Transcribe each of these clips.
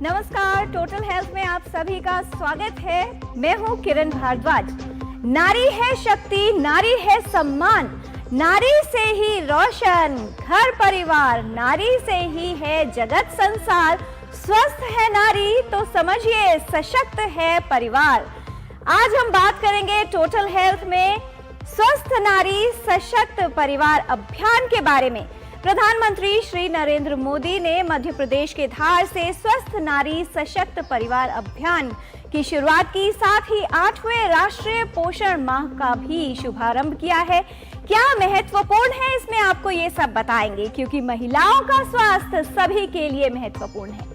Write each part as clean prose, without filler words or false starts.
नमस्कार, total health में आप सभी का स्वागत है। मैं हूं किरण भारद्वाज। नारी है शक्ति, नारी है सम्मान, नारी से ही रोशन घर परिवार, नारी से ही है जगत संसार। स्वस्थ है नारी तो समझिए सशक्त है परिवार। आज हम बात करेंगे टोटल हेल्थ में स्वस्थ नारी सशक्त परिवार अभियान के बारे में। प्रधानमंत्री श्री नरेंद्र मोदी ने मध्य प्रदेश के धार से स्वस्थ नारी सशक्त परिवार अभियान की शुरुआत की, साथ ही 8वें राष्ट्रीय पोषण माह का भी शुभारंभ किया है। क्या महत्वपूर्ण है इसमें आपको ये सब बताएंगे, क्योंकि महिलाओं का स्वास्थ्य सभी के लिए महत्वपूर्ण है।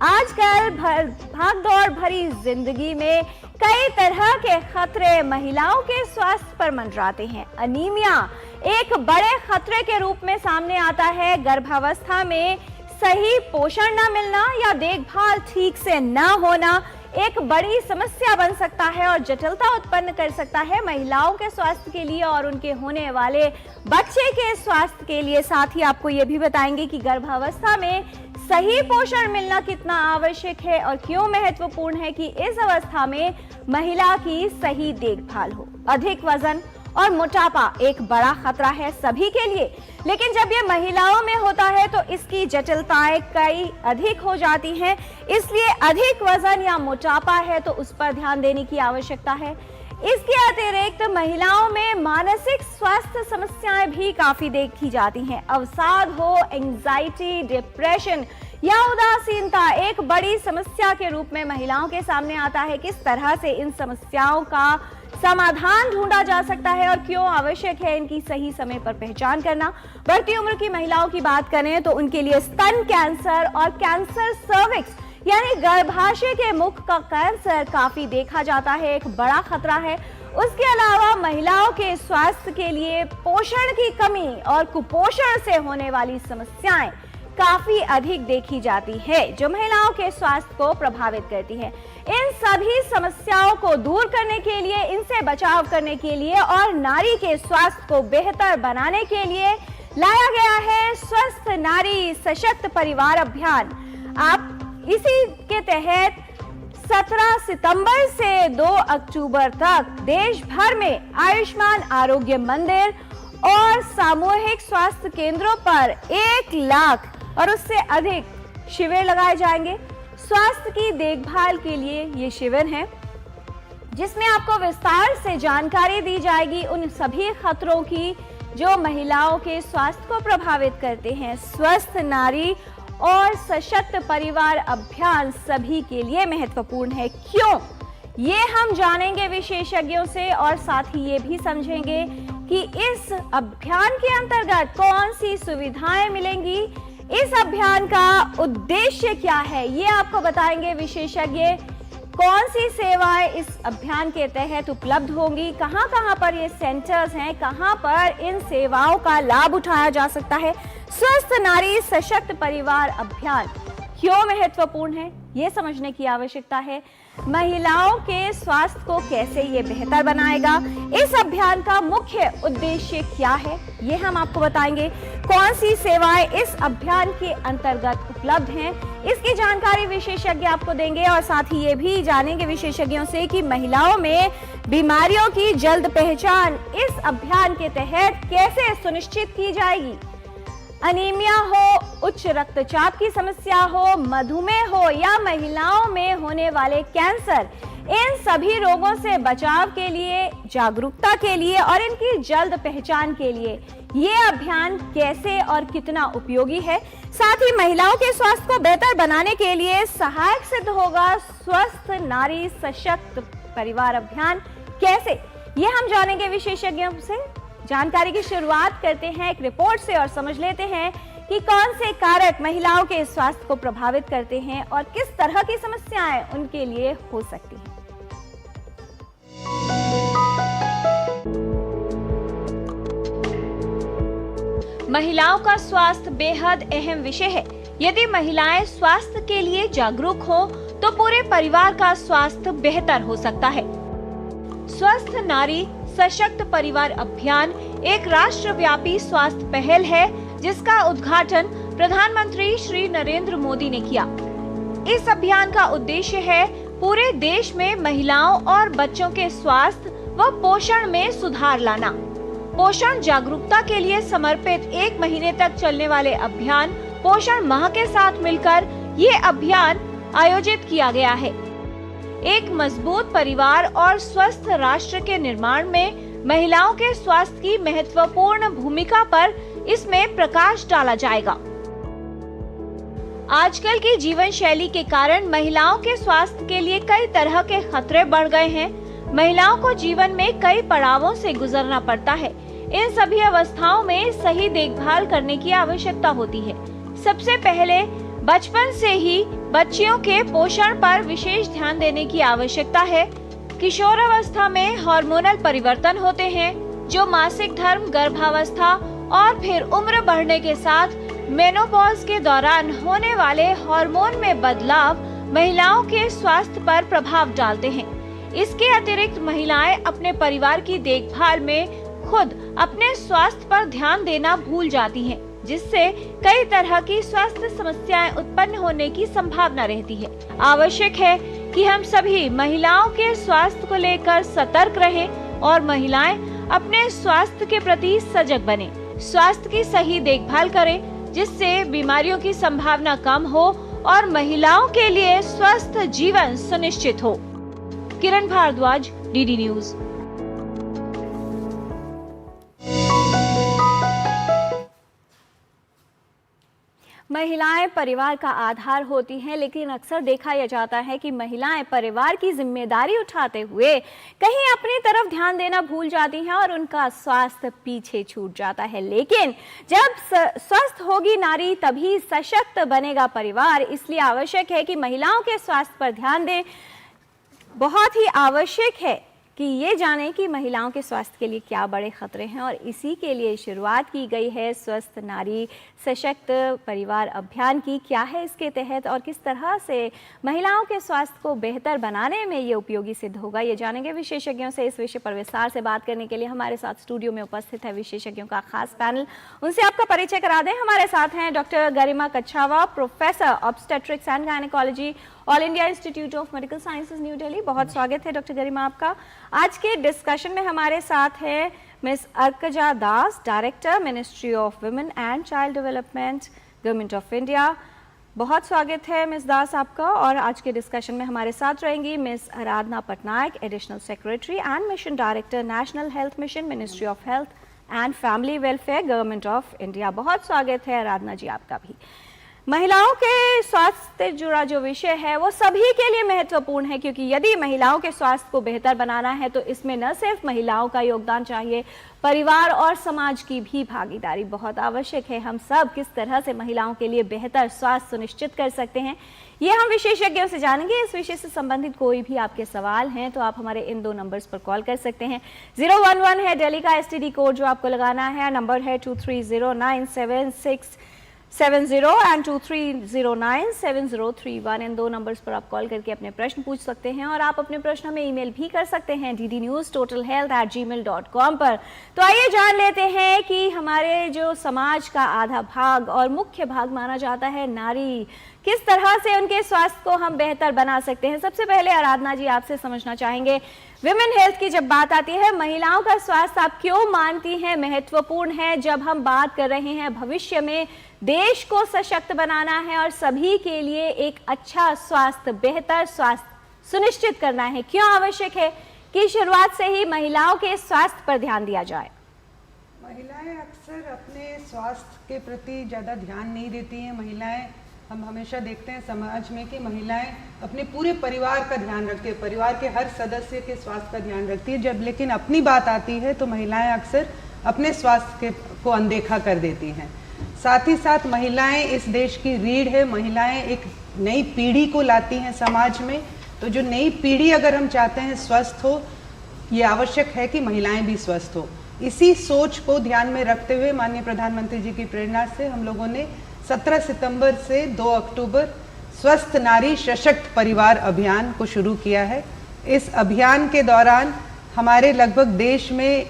आजकल भागदौड़ भरी जिंदगी में कई तरह के खतरे महिलाओं के स्वास्थ्य पर मंडराते हैं। अनीमिया एक बड़े खतरे के रूप में सामने आता है। गर्भावस्था में सही पोषण न मिलना या देखभाल ठीक से न होना एक बड़ी समस्या बन सकता है और जटिलता उत्पन्न कर सकता है महिलाओं के स्वास्थ्य के लिए और उनके होने वाले बच्चे के स्वास्थ्य के लिए। साथ ही आपको ये भी बताएंगे कि गर्भावस्था में सही पोषण मिलना कितना आवश्यक है और क्यों महत्वपूर्ण है कि इस अवस्था में महिला की सही देखभाल हो। अधिक वजन और मोटापा एक बड़ा खतरा है सभी के लिए, लेकिन जब ये महिलाओं में होता है तो इसकी जटिलताएं कई अधिक हो जाती हैं। इसलिए अधिक वजन या मोटापा है तो उस पर ध्यान देने की आवश्यकता है। इसके अतिरिक्त महिलाओं में मानसिक स्वास्थ्य समस्याएं भी काफी देखी जाती हैं। अवसाद हो, एंजाइटी, डिप्रेशन या उदासीनता एक बड़ी समस्या के रूप में महिलाओं के सामने आता है। किस तरह से इन समस्याओं का समाधान ढूंढा जा सकता है और क्यों आवश्यक है इनकी सही समय पर पहचान करना। बढ़ती उम्र की महिलाओं की बात करें तो उनके लिए स्तन कैंसर और कैंसर सर्विक्स यानी गर्भाशय के मुख का कैंसर काफी देखा जाता है, एक बड़ा खतरा है। उसके अलावा महिलाओं के स्वास्थ्य के लिए पोषण की कमी और कुपोषण से होने वाली समस्याएं काफी अधिक देखी जाती है, जो महिलाओं के स्वास्थ्य को प्रभावित करती है। इन सभी समस्याओं को दूर करने के लिए, इनसे बचाव करने के लिए और नारी के स्वास्थ्य को बेहतर बनाने के लिए लाया गया है स्वस्थ नारी सशक्त परिवार अभियान। आप इसी के तहत 17 सितंबर से 2 अक्टूबर तक देश भर में आयुष्मान आरोग्य मंदिर और सामूहिक स्वास्थ्य केंद्रों पर 1 लाख और उससे अधिक शिविर लगाए जाएंगे। स्वास्थ्य की देखभाल के लिए ये शिविर है, जिसमें आपको विस्तार से जानकारी दी जाएगी उन सभी खतरों की जो महिलाओं के स्वास्थ्य को प्रभावित करते हैं। स्वस्थ नारी और सशक्त परिवार अभियान सभी के लिए महत्वपूर्ण है। क्यों? ये हम जानेंगे विशेषज्ञों से और साथ ही ये भी समझेंगे कि इस अभियान के अंतर्गत कौन सी सुविधाएं मिलेंगी, इस अभियान का उद्देश्य क्या है, ये आपको बताएंगे विशेषज्ञ। कौन सी सेवाएं इस अभियान के तहत उपलब्ध होंगी, कहां-कहां पर ये सेंटर्स हैं, कहां पर इन सेवाओं का लाभ उठाया जा सकता है। स्वस्थ नारी सशक्त परिवार अभियान क्यों महत्वपूर्ण है, ये समझने की आवश्यकता है। महिलाओं के स्वास्थ्य को कैसे ये बेहतर बनाएगा, इस अभियान का मुख्य उद्देश्य क्या है, ये हम आपको बताएंगे। कौन सी सेवाएं इस अभियान के अंतर्गत उपलब्ध हैं, इसकी जानकारी विशेषज्ञ आपको देंगे और साथ ही ये भी जानेंगे विशेषज्ञों से कि महिलाओं में बीमारियों की जल्द पहचान इस अभियान के तहत कैसे सुनिश्चित की जाएगी। अनीमिया हो, उच्च रक्तचाप की समस्या हो, मधुमेह हो या महिलाओं में होने वाले कैंसर, इन सभी रोगों से बचाव के लिए, जागरूकता के लिए और इनकी जल्द पहचान के लिए ये अभियान कैसे और कितना उपयोगी है। साथ ही महिलाओं के स्वास्थ्य को बेहतर बनाने के लिए सहायक सिद्ध होगा स्वस्थ नारी सशक्त परिवार अभियान कैसे, ये हम जानेंगे विशेषज्ञों से। जानकारी की शुरुआत करते हैं एक रिपोर्ट से और समझ लेते हैं कि कौन से कारक महिलाओं के स्वास्थ्य को प्रभावित करते हैं और किस तरह की समस्याएं उनके लिए हो सकती हैं। महिलाओं का स्वास्थ्य बेहद अहम विषय है। यदि महिलाएं स्वास्थ्य के लिए जागरूक हो तो पूरे परिवार का स्वास्थ्य बेहतर हो सकता है। स्वस्थ नारी सशक्त परिवार अभियान एक राष्ट्रव्यापी स्वास्थ्य पहल है जिसका उद्घाटन प्रधानमंत्री श्री नरेंद्र मोदी ने किया। इस अभियान का उद्देश्य है पूरे देश में महिलाओं और बच्चों के स्वास्थ्य व पोषण में सुधार लाना। पोषण जागरूकता के लिए समर्पित 1 महीने तक चलने वाले अभियान पोषण माह के साथ मिलकर ये अभियान आयोजित किया गया है। एक मजबूत परिवार और स्वस्थ राष्ट्र के निर्माण में महिलाओं के स्वास्थ्य की महत्वपूर्ण भूमिका पर इसमें प्रकाश डाला जाएगा। आजकल की जीवन शैली के कारण महिलाओं के स्वास्थ्य के लिए कई तरह के खतरे बढ़ गए हैं। महिलाओं को जीवन में कई पड़ावों से गुजरना पड़ता है। इन सभी अवस्थाओं में सही देखभाल करने की आवश्यकता होती है। सबसे पहले बचपन से ही बच्चियों के पोषण पर विशेष ध्यान देने की आवश्यकता है। किशोरावस्था में हार्मोनल परिवर्तन होते हैं जो मासिक धर्म, गर्भावस्था और फिर उम्र बढ़ने के साथ मेनोपॉज के दौरान होने वाले हार्मोन में बदलाव महिलाओं के स्वास्थ्य पर प्रभाव डालते हैं। इसके अतिरिक्त महिलाएं अपने परिवार की देखभाल में खुद अपने स्वास्थ्य पर ध्यान देना भूल जाती हैं, जिससे कई तरह की स्वास्थ्य समस्याएं उत्पन्न होने की संभावना रहती है। आवश्यक है कि हम सभी महिलाओं के स्वास्थ्य को लेकर सतर्क रहें और महिलाएं अपने स्वास्थ्य के प्रति सजग बने। स्वास्थ्य की सही देखभाल करें जिससे बीमारियों की संभावना कम हो और महिलाओं के लिए स्वस्थ जीवन सुनिश्चित हो। किरण भारद्वाज, डीडी न्यूज। महिलाएं परिवार का आधार होती हैं, लेकिन अक्सर देखा यह जाता है कि महिलाएं परिवार की जिम्मेदारी उठाते हुए कहीं अपनी तरफ ध्यान देना भूल जाती हैं और उनका स्वास्थ्य पीछे छूट जाता है। लेकिन जब स्वस्थ होगी नारी तभी सशक्त बनेगा परिवार। इसलिए आवश्यक है कि महिलाओं के स्वास्थ्य पर ध्यान दें। बहुत ही आवश्यक है कि ये जानें कि महिलाओं के स्वास्थ्य के लिए क्या बड़े खतरे हैं और इसी के लिए शुरुआत की गई है स्वस्थ नारी सशक्त परिवार अभियान की। क्या है इसके तहत और किस तरह से महिलाओं के स्वास्थ्य को बेहतर बनाने में ये उपयोगी सिद्ध होगा, ये जानेंगे विशेषज्ञों से। इस विषय पर विस्तार से बात करने के लिए हमारे साथ स्टूडियो में उपस्थित है विशेषज्ञों का खास पैनल। उनसे आपका परिचय करा दें। हमारे साथ हैं doctor Garima Kachhawa, professor obstetrics and gynaecology, all India institute of medical sciences, new Delhi. बहुत स्वागत है डॉक्टर गरिमा आपका। आज के डिस्कशन में हमारे साथ है miss Arkaja Das, director, ministry of women and child development, government of India. बहुत स्वागत है मिस दास आपका। और आज के डिस्कशन में हमारे साथ रहेंगी miss Aradhana Patnaik, additional secretary and mission director, national health mission, ministry of health and family welfare, government of India. बहुत स्वागत है आराधना जी आपका भी। महिलाओं के स्वास्थ्य से जुड़ा जो विषय है वो सभी के लिए महत्वपूर्ण है, क्योंकि यदि महिलाओं के स्वास्थ्य को बेहतर बनाना है तो इसमें न सिर्फ महिलाओं का योगदान चाहिए, परिवार और समाज की भी भागीदारी बहुत आवश्यक है। हम सब किस तरह से महिलाओं के लिए बेहतर स्वास्थ्य सुनिश्चित कर सकते हैं, ये हम विशेषज्ञों से जानेंगे। इस विषय से संबंधित कोई भी आपके सवाल हैं तो आप हमारे इन 2 नंबर्स पर कॉल कर सकते हैं। 011 है दिल्ली का STD कोड जो आपको लगाना है, नंबर है 23097670 एंड 23097031। इन 2 नंबर्स पर आप कॉल करके अपने प्रश्न पूछ सकते हैं और आप अपने प्रश्न हमें ईमेल भी कर सकते हैं ddnewstotalhealth@gmail.com पर। तो आइए जान लेते हैं कि हमारे जो समाज का आधा भाग और मुख्य भाग माना जाता है नारी, किस तरह से उनके स्वास्थ्य को हम बेहतर बना सकते हैं। सबसे पहले आराधना जी आपसे समझना चाहेंगे, विमेन हेल्थ की जब बात आती है, महिलाओं का स्वास्थ्य आप क्यों मानती हैं महत्वपूर्ण है? जब हम बात कर रहे हैं भविष्य में देश को सशक्त बनाना है और सभी के लिए एक अच्छा स्वास्थ्य, बेहतर स्वास्थ्य सुनिश्चित करना है, क्यों आवश्यक है कि शुरुआत से ही महिलाओं के स्वास्थ्य पर ध्यान दिया जाए? महिलाएं अक्सर अपने स्वास्थ्य के प्रति ज़्यादा ध्यान नहीं देती हैं। महिलाएं, हम हमेशा देखते हैं समाज में कि महिलाएं अपने पूरे परिवार का ध्यान रखती है, परिवार के हर सदस्य के स्वास्थ्य का ध्यान रखती है। जब लेकिन अपनी बात आती है तो महिलाएं अक्सर अपने स्वास्थ्य को अनदेखा कर देती हैं। साथ ही साथ महिलाएं इस देश की रीढ़ है। महिलाएं एक नई पीढ़ी को लाती हैं समाज में, तो जो नई पीढ़ी अगर हम चाहते हैं स्वस्थ हो, ये आवश्यक है कि महिलाएं भी स्वस्थ हो। इसी सोच को ध्यान में रखते हुए माननीय प्रधानमंत्री जी की प्रेरणा से हम लोगों ने 17 सितंबर से 2 अक्टूबर स्वस्थ नारी सशक्त परिवार अभियान को शुरू किया है। इस अभियान के दौरान हमारे लगभग देश में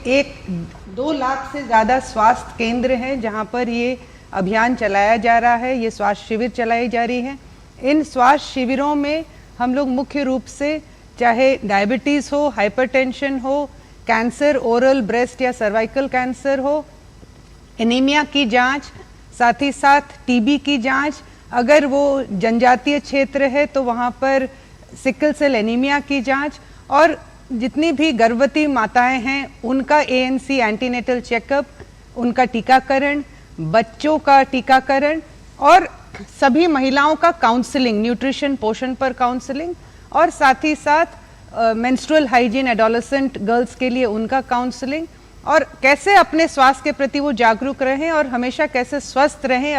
2 लाख से ज़्यादा स्वास्थ्य केंद्र हैं जहां पर ये अभियान चलाया जा रहा है, ये स्वास्थ्य शिविर चलाई जा रही है। इन स्वास्थ्य शिविरों में हम लोग मुख्य रूप से चाहे डायबिटीज़ हो, हाइपरटेंशन हो, कैंसर, ओरल, ब्रेस्ट या सर्वाइकल कैंसर हो, एनीमिया की जांच, साथ ही साथ टीबी की जांच, अगर वो जनजातीय क्षेत्र है तो वहाँ पर सिकल सेल एनीमिया की जांच, और जितनी भी गर्भवती माताएं हैं उनका ANC एंटीनेटल चेकअप, उनका टीकाकरण, बच्चों का टीकाकरण, और सभी महिलाओं का काउंसलिंग, न्यूट्रिशन, पोषण पर काउंसलिंग, और साथ ही साथ मेंस्ट्रुअल हाइजीन एडोलेसेंट गर्ल्स के लिए उनका काउंसलिंग, और कैसे अपने स्वास्थ्य के प्रति वो जागरूक रहें और हमेशा कैसे स्वस्थ रहें,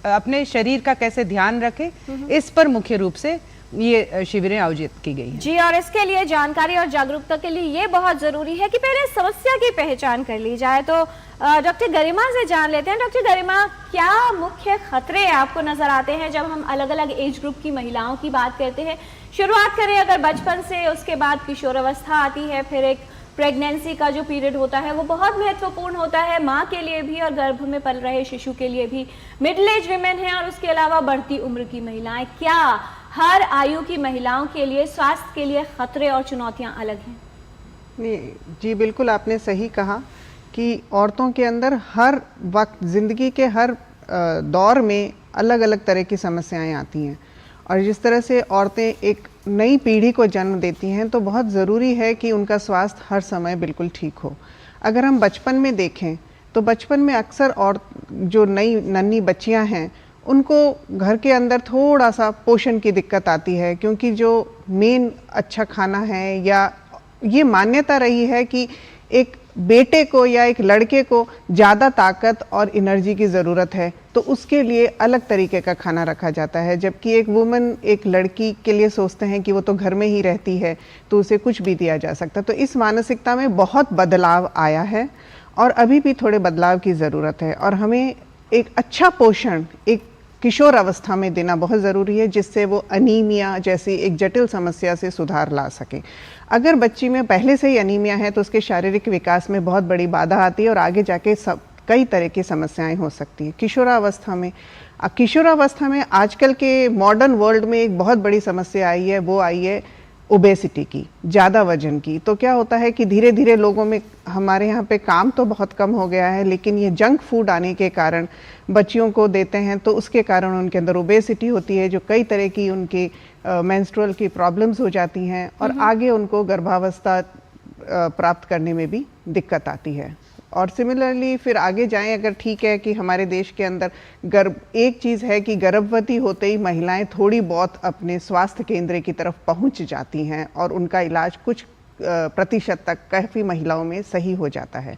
अपने शरीर का कैसे ध्यान रखें, इस पर मुख्य रूप से ये शिविरें आयोजित की गई हैं। जी, और इसके लिए जानकारी और जागरूकता के लिए ये बहुत जरूरी है कि पहले समस्या की पहचान कर ली जाए। तो डॉक्टर गरिमा से जान लेते हैं। डॉक्टर गरिमा, क्या मुख्य खतरे आपको नजर आते हैं जब हम अलग अलग एज ग्रुप की महिलाओं की बात करते हैं? शुरुआत करें अगर बचपन से, उसके बाद किशोरावस्था आती है, फिर एक प्रेगनेंसी का जो पीरियड होता है वो बहुत महत्वपूर्ण होता है माँ के लिए भी और गर्भ में पल रहे शिशु के लिए भी, मिडिल एज विमेन है, और उसके अलावा बढ़ती उम्र की महिलाएं। क्या हर आयु की महिलाओं के लिए स्वास्थ्य के लिए खतरे और चुनौतियां अलग हैं? नहीं जी, बिल्कुल आपने सही कहा कि औरतों के अंदर हर वक्त ज़िंदगी के हर दौर में अलग अलग तरह की समस्याएं आती हैं, और जिस तरह से औरतें एक नई पीढ़ी को जन्म देती हैं तो बहुत ज़रूरी है कि उनका स्वास्थ्य हर समय बिल्कुल ठीक हो। अगर हम बचपन में देखें तो बचपन में अक्सर और जो नई नन्ही बच्चियां हैं उनको घर के अंदर थोड़ा सा पोषण की दिक्कत आती है, क्योंकि जो मेन अच्छा खाना है, या ये मान्यता रही है कि एक बेटे को या एक लड़के को ज़्यादा ताकत और एनर्जी की ज़रूरत है तो उसके लिए अलग तरीके का खाना रखा जाता है, जबकि एक वुमन, एक लड़की के लिए सोचते हैं कि वो तो घर में ही रहती है तो उसे कुछ भी दिया जा सकता। तो इस मानसिकता में बहुत बदलाव आया है और अभी भी थोड़े बदलाव की ज़रूरत है, और हमें एक अच्छा पोषण एक किशोर अवस्था में देना बहुत ज़रूरी है, जिससे वो अनीमिया जैसी एक जटिल समस्या से सुधार ला सके। अगर बच्ची में पहले से ही अनीमिया है तो उसके शारीरिक विकास में बहुत बड़ी बाधा आती है और आगे जाके कई तरह की समस्याएं हो सकती हैं। किशोरावस्था में आजकल के मॉडर्न वर्ल्ड में एक बहुत बड़ी समस्या आई है, वो आई है ओबेसिटी की, ज़्यादा वजन की। तो क्या होता है कि धीरे धीरे लोगों में, हमारे यहाँ पे काम तो बहुत कम हो गया है, लेकिन ये जंक फूड आने के कारण बच्चियों को देते हैं तो उसके कारण उनके अंदर ओबेसिटी होती है, जो कई तरह की उनकी मेंस्ट्रुअल की प्रॉब्लम्स हो जाती हैं और आगे उनको गर्भावस्था प्राप्त करने में भी दिक्कत आती है। और सिमिलरली फिर आगे जाएं, अगर ठीक है कि हमारे देश के अंदर एक चीज़ है कि गर्भवती होते ही महिलाएं थोड़ी बहुत अपने स्वास्थ्य केंद्र की तरफ पहुंच जाती हैं और उनका इलाज कुछ प्रतिशत तक काफ़ी महिलाओं में सही हो जाता है।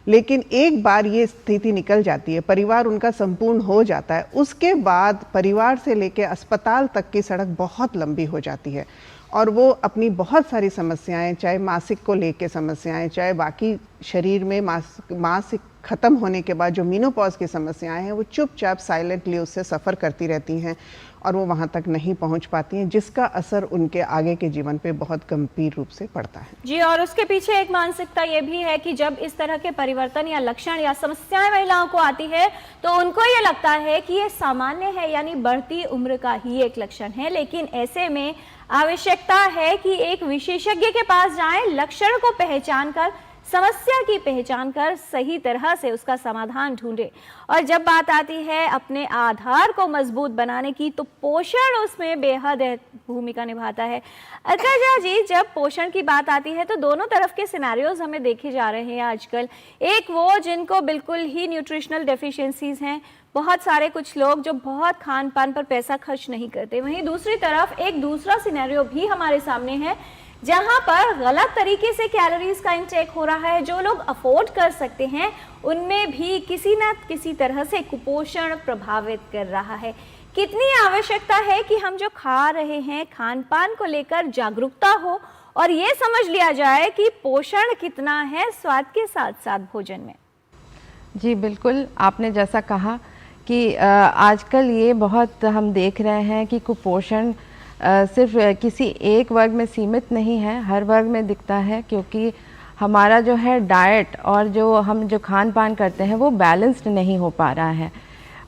लेकिन एक बार ये स्थिति निकल जाती है, परिवार उनका संपूर्ण हो जाता है, उसके बाद परिवार से लेकर अस्पताल तक की सड़क बहुत लंबी हो जाती है और वो अपनी बहुत सारी समस्याएं, चाहे मासिक को लेके समस्याएं, चाहे बाकी शरीर में मासिक ख़त्म होने के बाद जो मीनोपॉज की समस्याएं हैं, वो चुपचाप साइलेंटली उससे सफ़र करती रहती हैं और वो वहाँ तक नहीं पहुँच पाती हैं, जिसका असर उनके आगे के जीवन पे बहुत गंभीर रूप से पड़ता है। जी, और उसके पीछे एक मानसिकता ये भी है कि जब इस तरह के परिवर्तन या लक्षण या समस्याएं महिलाओं को आती है तो उनको ये लगता है कि ये सामान्य है, यानी बढ़ती उम्र का ही एक लक्षण है। लेकिन ऐसे में आवश्यकता है कि एक विशेषज्ञ के पास जाएं, लक्षण को पहचान कर, समस्या की पहचान कर सही तरह से उसका समाधान ढूंढे। और जब बात आती है अपने आधार को मजबूत बनाने की, तो पोषण उसमें बेहद भूमिका निभाता है। अर्काजा जी, जब पोषण की बात आती है तो दोनों तरफ के सिनेरियोज हमें देखे जा रहे हैं आजकल। एक वो जिनको बिल्कुल ही न्यूट्रिशनल डेफिशिएंसीज हैं, बहुत सारे कुछ लोग जो बहुत खान पान पर पैसा खर्च नहीं करते। वहीं दूसरी तरफ एक दूसरा सिनेरियो भी हमारे सामने है जहां पर गलत तरीके से कैलोरीज का इंटेक हो रहा है। जो लोग अफोर्ड कर सकते हैं उनमें भी किसी न किसी तरह से कुपोषण प्रभावित कर रहा है। कितनी आवश्यकता है कि हम जो खा रहे हैं खान पान को लेकर जागरूकता हो और ये समझ लिया जाए कि पोषण कितना है स्वाद के साथ साथ भोजन में। जी बिल्कुल, आपने जैसा कहा कि आजकल ये बहुत हम देख रहे हैं कि कुपोषण सिर्फ किसी एक वर्ग में सीमित नहीं है, हर वर्ग में दिखता है, क्योंकि हमारा जो है डाइट और जो हम जो खान पान करते हैं वो बैलेंस्ड नहीं हो पा रहा है।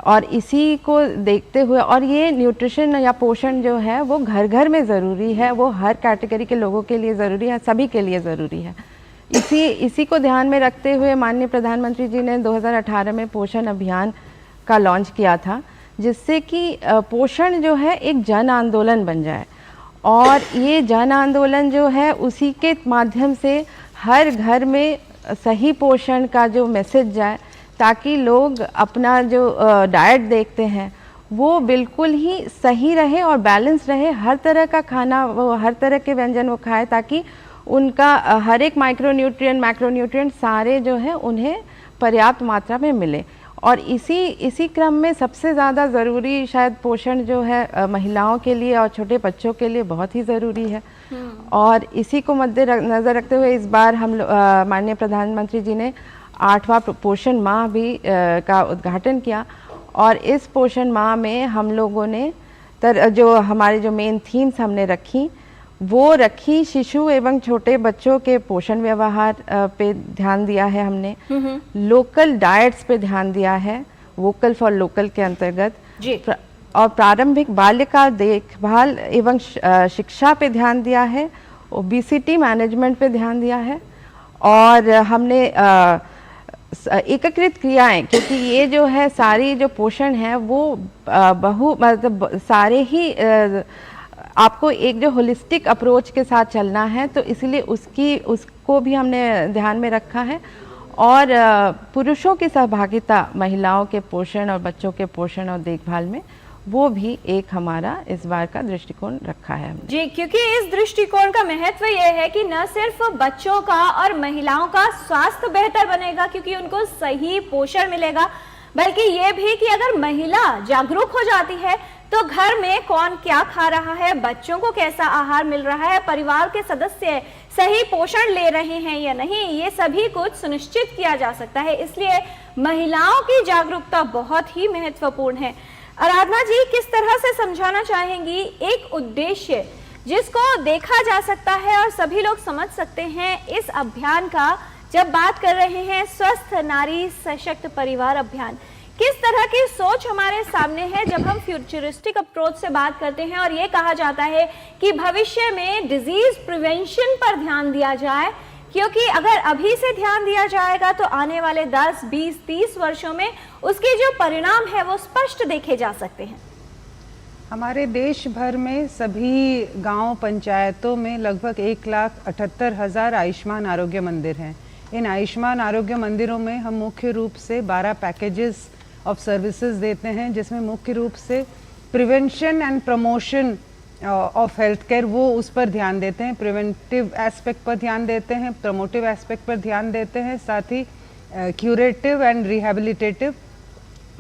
और इसी को देखते हुए, और ये न्यूट्रिशन या पोषण जो है वो घर घर में ज़रूरी है, वो हर कैटेगरी के लोगों के लिए ज़रूरी है, सभी के लिए ज़रूरी है। इसी को ध्यान में रखते हुए माननीय प्रधानमंत्री जी ने 2018 में पोषण अभियान का लॉन्च किया था, जिससे कि पोषण जो है एक जन आंदोलन बन जाए, और ये जन आंदोलन जो है उसी के माध्यम से हर घर में सही पोषण का जो मैसेज जाए, ताकि लोग अपना जो डाइट देखते हैं वो बिल्कुल ही सही रहे और बैलेंस रहे, हर तरह का खाना, वो हर तरह के व्यंजन वो खाए, ताकि उनका हर एक माइक्रोन्यूट्रिएंट मैक्रोन्यूट्रिएंट सारे जो है उन्हें पर्याप्त मात्रा में मिले। और इसी क्रम में सबसे ज़्यादा ज़रूरी शायद पोषण जो है महिलाओं के लिए और छोटे बच्चों के लिए बहुत ही ज़रूरी है। और इसी को मद्देनज़र रखते हुए इस बार हम माननीय प्रधानमंत्री जी ने 8वां पोषण माह भी का उद्घाटन किया, और इस पोषण माह में हम लोगों ने जो हमारे जो मेन थीम्स हमने रखी वो रखी, शिशु एवं छोटे बच्चों के पोषण व्यवहार पे ध्यान दिया है हमने, लोकल डाइट्स पे ध्यान दिया है, वोकल फॉर लोकल के अंतर्गत, और प्रारंभिक बाल्यकाल देखभाल एवं शिक्षा पे ध्यान दिया है, ओबेसिटी मैनेजमेंट पे ध्यान दिया है, और हमने एकीकृत क्रियाएं, क्योंकि ये जो है सारी जो पोषण है वो मतलब सारे ही आपको एक जो होलिस्टिक अप्रोच के साथ चलना है, तो इसलिए उसको भी हमने ध्यान में रखा है। और पुरुषों की सहभागिता महिलाओं के पोषण और बच्चों के पोषण और देखभाल में, वो भी एक हमारा इस बार का दृष्टिकोण रखा है हमने। जी, क्योंकि इस दृष्टिकोण का महत्व ये है कि न सिर्फ बच्चों का और महिलाओं का स्वास्थ्य बेहतर बनेगा क्योंकि उनको सही पोषण मिलेगा, बल्कि ये भी कि अगर महिला जागरूक हो जाती है तो घर में कौन क्या खा रहा है, बच्चों को कैसा आहार मिल रहा है, परिवार के सदस्य सही पोषण ले रहे हैं या नहीं, ये सभी कुछ सुनिश्चित किया जा सकता है। इसलिए महिलाओं की जागरूकता बहुत ही महत्वपूर्ण है। आराधना जी, किस तरह से समझाना चाहेंगी एक उद्देश्य जिसको देखा जा सकता है और सभी लोग समझ सकते हैं इस अभियान का, जब बात कर रहे हैं स्वस्थ नारी सशक्त परिवार अभियान? किस तरह की सोच हमारे सामने है जब हम फ्यूचरिस्टिक अप्रोच से बात करते हैं और ये कहा जाता है कि भविष्य में डिजीज प्रिवेंशन पर ध्यान दिया जाए, क्योंकि अगर अभी से ध्यान दिया जाएगा तो आने वाले 10, 20, 30 वर्षों में उसके जो परिणाम है वो स्पष्ट देखे जा सकते हैं। हमारे देश भर में सभी गांव पंचायतों में लगभग 1,78,000 आयुष्मान आरोग्य मंदिर हैं। इन आयुष्मान आरोग्य मंदिरों में हम मुख्य रूप से 12 पैकेजेस ऑफ सर्विसेज देते हैं, जिसमें मुख्य रूप से prevention and promotion of health care, वो उस पर ध्यान देते हैं, प्रिवेंटिव एस्पेक्ट पर ध्यान देते हैं, प्रमोटिव एस्पेक्ट पर ध्यान देते हैं, साथ ही क्यूरेटिव एंड रिहेबिलिटेटिव,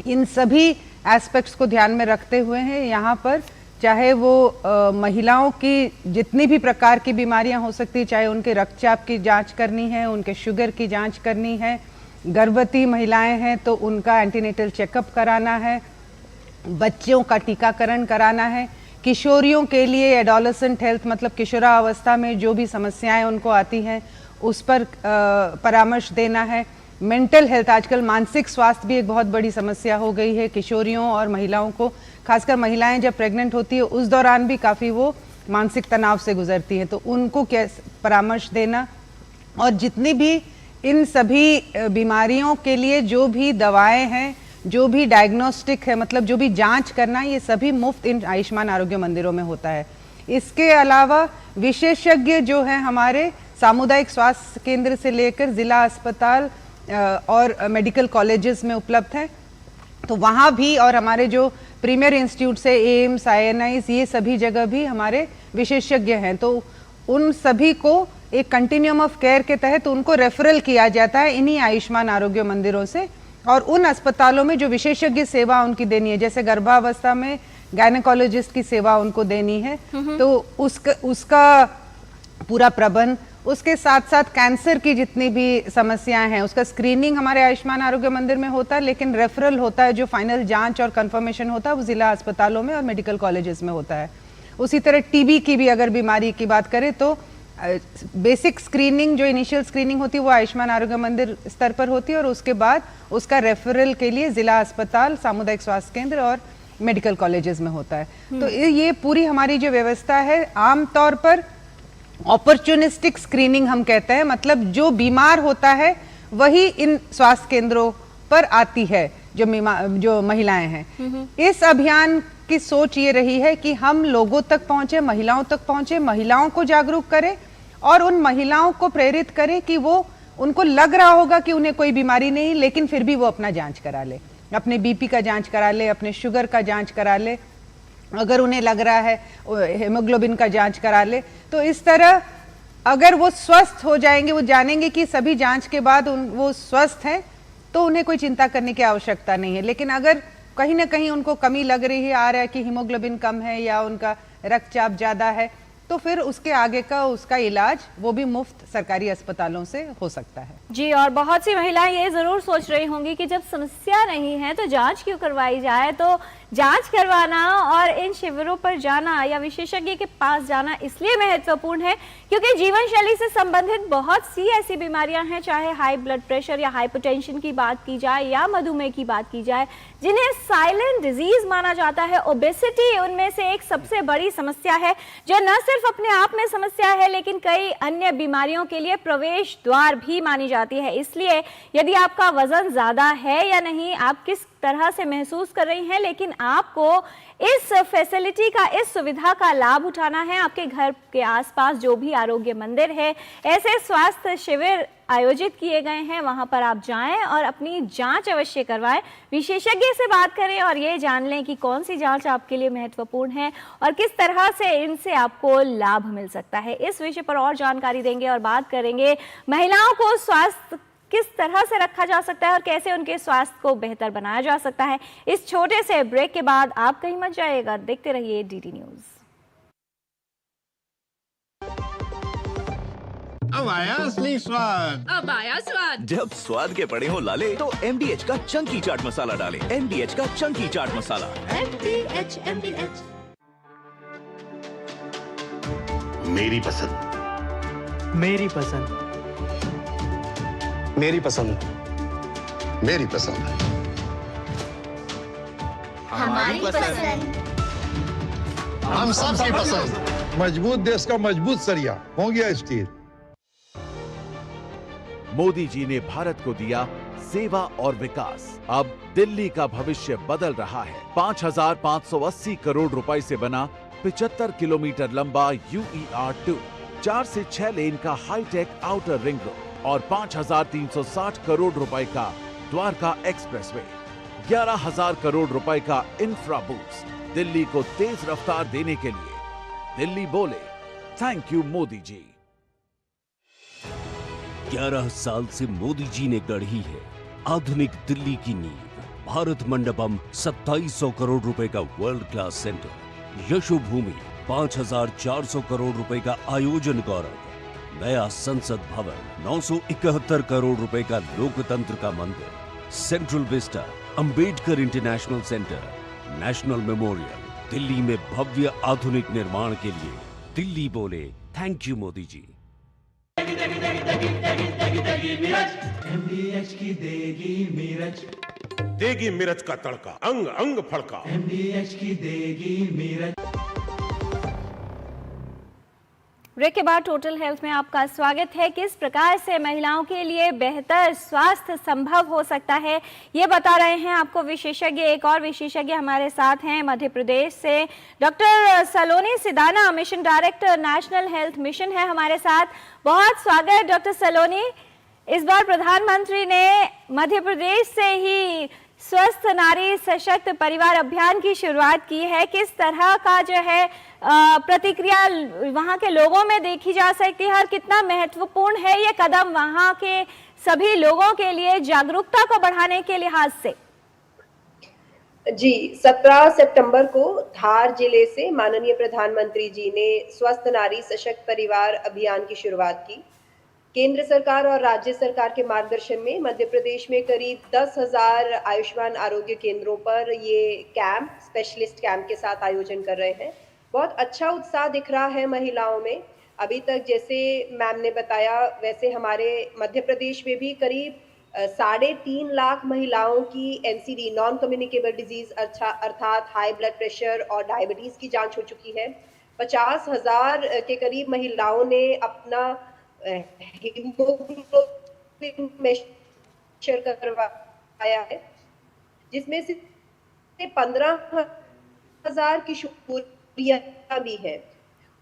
इन सभी एस्पेक्ट्स को ध्यान में रखते हुए हैं यहाँ पर, चाहे वो महिलाओं की जितनी भी प्रकार की बीमारियां हो सकती, चाहे उनके रक्तचाप की जांच करनी है, उनके शुगर की जांच करनी है, गर्भवती महिलाएं हैं तो उनका एंटीनेटल चेकअप कराना है, बच्चों का टीकाकरण कराना है, किशोरियों के लिए एडोलेसेंट हेल्थ मतलब किशोरावस्था में जो भी समस्याएं उनको आती हैं उस पर परामर्श देना है, मेंटल हेल्थ, आजकल मानसिक स्वास्थ्य भी एक बहुत बड़ी समस्या हो गई है किशोरियों और महिलाओं को, खासकर महिलाएं जब प्रेग्नेंट होती है उस दौरान भी काफ़ी वो मानसिक तनाव से गुजरती हैं, तो उनको कैसे परामर्श देना, और जितनी भी इन सभी बीमारियों के लिए जो भी दवाएं हैं, जो भी डायग्नोस्टिक है मतलब जो भी जांच करना, ये सभी मुफ्त इन आयुष्मान आरोग्य मंदिरों में होता है। इसके अलावा विशेषज्ञ जो हैं हमारे सामुदायिक स्वास्थ्य केंद्र से लेकर जिला अस्पताल और मेडिकल कॉलेजेस में उपलब्ध हैं, तो वहाँ भी, और हमारे जो प्रीमियर इंस्टीट्यूट से एम्स, INIs, ये सभी जगह भी हमारे विशेषज्ञ हैं, तो उन सभी को एक कंटिन्यूम ऑफ केयर के तहत उनको रेफरल किया जाता है इन्हीं आयुष्मान आरोग्य मंदिरों से, और उन अस्पतालों में जो विशेषज्ञ सेवा उनकी देनी है, जैसे गर्भावस्था में गायनेकोलॉजिस्ट की सेवा उनको देनी है, तो उसका पूरा प्रबंध, उसके साथ साथ कैंसर की जितनी भी समस्याएं हैं उसका स्क्रीनिंग हमारे आयुष्मान आरोग्य मंदिर में होता है, लेकिन रेफरल होता है, जो फाइनल जांच और कंफर्मेशन होता है वो जिला अस्पतालों में और मेडिकल कॉलेजेस में होता है। उसी तरह टीबी की भी अगर बीमारी की बात करें तो बेसिक स्क्रीनिंग जो इनिशियल स्क्रीनिंग होती है वो आयुष्मान आरोग्य मंदिर स्तर पर होती है और उसके बाद उसका रेफरल के लिए जिला अस्पताल, सामुदायिक स्वास्थ्य केंद्र और मेडिकल कॉलेजेस में होता है। तो ये पूरी हमारी जो व्यवस्था है आमतौर पर अपॉर्चुनिस्टिक स्क्रीनिंग हम कहते हैं, मतलब जो बीमार होता है वही इन स्वास्थ्य केंद्रों पर आती है जो महिलाएं हैं। इस अभियान की सोच ये रही है कि हम लोगों तक पहुंचे, महिलाओं तक पहुंचे, महिलाओं को जागरूक करें और उन महिलाओं को प्रेरित करें कि वो, उनको लग रहा होगा कि उन्हें कोई बीमारी नहीं, लेकिन फिर भी वो अपना जांच करा ले, अपने बीपी का जांच करा ले, अपने शुगर का जांच करा ले, अगर उन्हें लग रहा है हेमोग्लोबिन का जांच करा ले। तो इस तरह अगर वो स्वस्थ हो जाएंगे, वो जानेंगे कि सभी जांच के बाद वो स्वस्थ हैं, तो उन्हें कोई चिंता करने की आवश्यकता नहीं है। लेकिन अगर कहीं ना कहीं उनको कमी लग रही है, आ रहा है कि हीमोग्लोबिन कम है या उनका रक्तचाप ज़्यादा है, तो फिर उसके आगे का उसका इलाज वो भी मुफ्त सरकारी अस्पतालों से हो सकता है। जी, और बहुत सी महिलाएं ये जरूर सोच रही होंगी कि जब समस्या नहीं है तो जांच क्यों करवाई जाए। तो जांच करवाना और इन शिविरों पर जाना या विशेषज्ञ के पास जाना इसलिए महत्वपूर्ण है क्योंकि जीवन शैली से संबंधित बहुत सी ऐसी बीमारियां हैं, चाहे हाई ब्लड प्रेशर या हाइपरटेंशन की बात की जाए या मधुमेह की बात की जाए, जिन्हें साइलेंट डिजीज माना जाता है। ओबेसिटी उनमें से एक सबसे बड़ी समस्या है जो न सिर्फ अपने आप में समस्या है लेकिन कई अन्य बीमारियों के लिए प्रवेश द्वार भी मानी जाती है। इसलिए यदि आपका वजन ज्यादा है या नहीं, आप किस तरह से महसूस कर रही हैं, लेकिन आपको इस फैसिलिटी का, इस सुविधा का लाभ उठाना है। आपके घर के आसपास जो भी आरोग्य मंदिर है, ऐसे स्वास्थ्य शिविर आयोजित किए गए हैं, वहां पर आप जाएं और अपनी जांच अवश्य करवाएं, विशेषज्ञ से बात करें और ये जान लें कि कौन सी जांच आपके लिए महत्वपूर्ण है और किस तरह से इनसे आपको लाभ मिल सकता है। इस विषय पर और जानकारी देंगे और बात करेंगे महिलाओं को स्वास्थ्य किस तरह से रखा जा सकता है और कैसे उनके स्वास्थ्य को बेहतर बनाया जा सकता है। इस छोटे से ब्रेक के बाद आप कहीं मत जाइएगा, देखते रहिए डीडी न्यूज। अब आया असली स्वाद। अब आया स्वाद। जब स्वाद के पड़े हो लाले तो MDH का चंकी चाट मसाला डालें। MDH का चंकी चाट मसाला। MDH। मेरी पसंद। मेरी पसंद। मेरी पसंद। मेरी पसंद। हमारी पसंद। हम सबकी पसंद। मजबूत देश का मजबूत सरिया हो गया स्टील। मोदी जी ने भारत को दिया सेवा और विकास। अब दिल्ली का भविष्य बदल रहा है। 5,580 करोड़ रुपए से बना 75 किलोमीटर लंबा UER2, 4 से 6 लेन का हाईटेक आउटर रिंग रोड और 5,360 करोड़ रुपए का द्वारका एक्सप्रेसवे, 11,000 करोड़ रुपए का इंफ्रा बूस्ट। दिल्ली को तेज रफ्तार देने के लिए दिल्ली बोले थैंक यू मोदी जी। 11 साल से मोदी जी ने गढ़ी है आधुनिक दिल्ली की नींव। भारत मंडपम 2700 करोड़ रुपए का वर्ल्ड क्लास सेंटर, यशो भूमि 5,400 करोड़ रुपए का आयोजन गौरव, नया संसद भवन, 971 करोड़ रुपए का लोकतंत्र का मंदिर, Central Vista, Ambedkar International Centre, National Memorial. Delhi में भव्य आधुनिक निर्माण के लिए दिल्ली बोले thank you Modi ji. MDH की देगी मिर्च, देगी मिर्च का तड़का, अंग अंग फड़का। MDH की देगी मिर्च। ब्रेक के बाद टोटल हेल्थ में आपका स्वागत है। किस प्रकार से महिलाओं के लिए बेहतर स्वास्थ्य संभव हो सकता है, ये बता रहे हैं आपको विशेषज्ञ। एक और विशेषज्ञ हमारे साथ हैं मध्य प्रदेश से, doctor Saloni Sidana, mission director national health mission है हमारे साथ। बहुत स्वागत डॉक्टर सलोनी। इस बार प्रधानमंत्री ने मध्य प्रदेश से ही स्वस्थ नारी सशक्त परिवार अभियान की शुरुआत की है। किस तरह का जो है प्रतिक्रिया वहाँ के लोगों में देखी जा सकती है और कितना महत्वपूर्ण है ये कदम वहाँ के सभी लोगों के लिए जागरूकता को बढ़ाने के लिहाज से? जी, 17 सितंबर को धार जिले से माननीय प्रधानमंत्री जी ने स्वस्थ नारी सशक्त परिवार अभियान की शुरुआत की। केंद्र सरकार और राज्य सरकार के मार्गदर्शन में मध्य प्रदेश में करीब 10,000 आयुष्मान आरोग्य केंद्रों पर ये कैंप, स्पेशलिस्ट कैंप के साथ आयोजन कर रहे हैं। बहुत अच्छा उत्साह दिख रहा है महिलाओं में। अभी तक जैसे मैम ने बताया वैसे हमारे मध्य प्रदेश में भी करीब 3.5 लाख महिलाओं की NCD नॉन कम्युनिकेबल डिजीज अर्थात हाई ब्लड प्रेशर और डायबिटीज की जांच हो चुकी है। 50,000 के करीब महिलाओं ने अपना हीमोग्लोबिन मेजर करवाया है, जिसमें से 15,000 किशोरियां भी है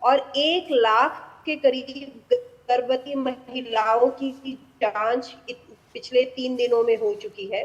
और 1 लाख के करीब गर्भवती महिलाओं की जांच पिछले 3 दिनों में हो चुकी है।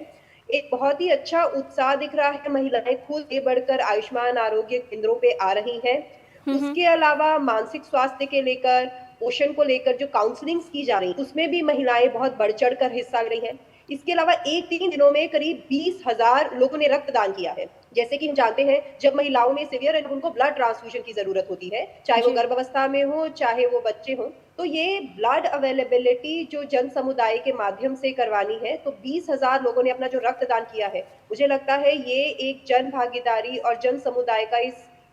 एक बहुत ही अच्छा उत्साह दिख रहा है, महिलाएं खुद ये बढ़कर आयुष्मान आरोग्य केंद्रों पे आ रही हैं। उसके अलावा मानसिक स्वास्थ्य के लेकर, पोषण को लेकर जो काउंसलिंग की जा रही है उसमें भी महिलाएं बहुत बढ़ चढ़ कर हिस्सा ले रही हैं। इसके अलावा 1-3 दिनों में करीब 20,000 लोगों ने रक्तदान किया है। जैसे कि हम जानते हैं जब महिलाओं में सीवियर है उनको ब्लड ट्रांसफ्यूजन की जरूरत होती है, चाहे वो गर्भावस्था में हो चाहे वो बच्चे हो, तो ये ब्लड अवेलेबिलिटी जो जन समुदाय के माध्यम से करवानी है, तो 20,000 लोगों ने अपना जो रक्तदान किया है, मुझे लगता है ये एक जन भागीदारी और जन समुदाय का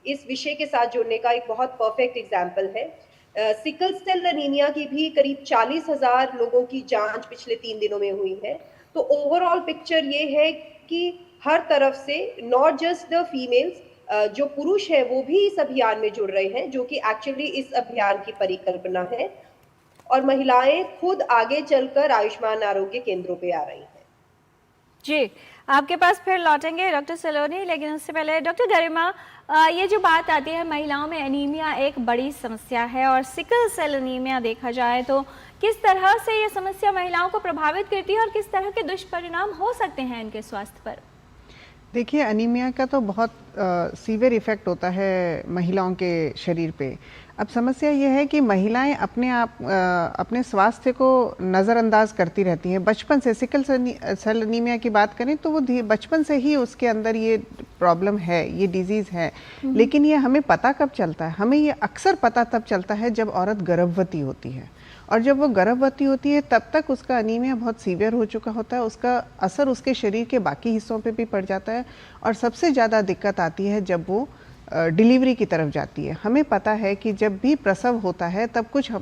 इस विषय के साथ जुड़ने का एक बहुत परफेक्ट एग्जाम्पल है। सिकल सेल एनीमिया की भी करीब 40,000 लोगों की जांच पिछले 3 दिनों में हुई है। तो ओवरऑल पिक्चर ये है कि हर तरफ से नॉट जस्ट द फीमेल्स, जो पुरुष है वो भी इस अभियान में जुड़ रहे हैं, जो कि एक्चुअली इस अभियान की परिकल्पना है, और महिलाएं खुद आगे चलकर आयुष्मान आरोग्य केंद्रों पे आ रही हैं। जी, आपके पास फिर लौटेंगे डॉक्टर सलोनी, लेकिन उससे पहले डॉक्टर गरिमा, ये जो बात आती है महिलाओं में एनीमिया एक बड़ी समस्या है और सिकल सेल एनीमिया देखा जाए तो किस तरह से ये समस्या महिलाओं को प्रभावित करती है और किस तरह के दुष्परिणाम हो सकते हैं इनके स्वास्थ्य पर? देखिए, अनीमिया का तो बहुत सीवियर इफ़ेक्ट होता है महिलाओं के शरीर पे। अब समस्या ये है कि महिलाएं अपने स्वास्थ्य को नज़रअंदाज करती रहती हैं। बचपन से सिकल सेल एनीमिया की बात करें तो वो बचपन से ही उसके अंदर ये प्रॉब्लम है, ये डिजीज़ है, लेकिन ये हमें पता कब चलता है? हमें ये अक्सर पता तब चलता है जब औरत गर्भवती होती है, और जब वो गर्भवती होती है तब तक उसका अनीमिया बहुत सीवियर हो चुका होता है, उसका असर उसके शरीर के बाकी हिस्सों पे भी पड़ जाता है, और सबसे ज़्यादा दिक्कत आती है जब वो डिलीवरी की तरफ जाती है। हमें पता है कि जब भी प्रसव होता है तब कुछ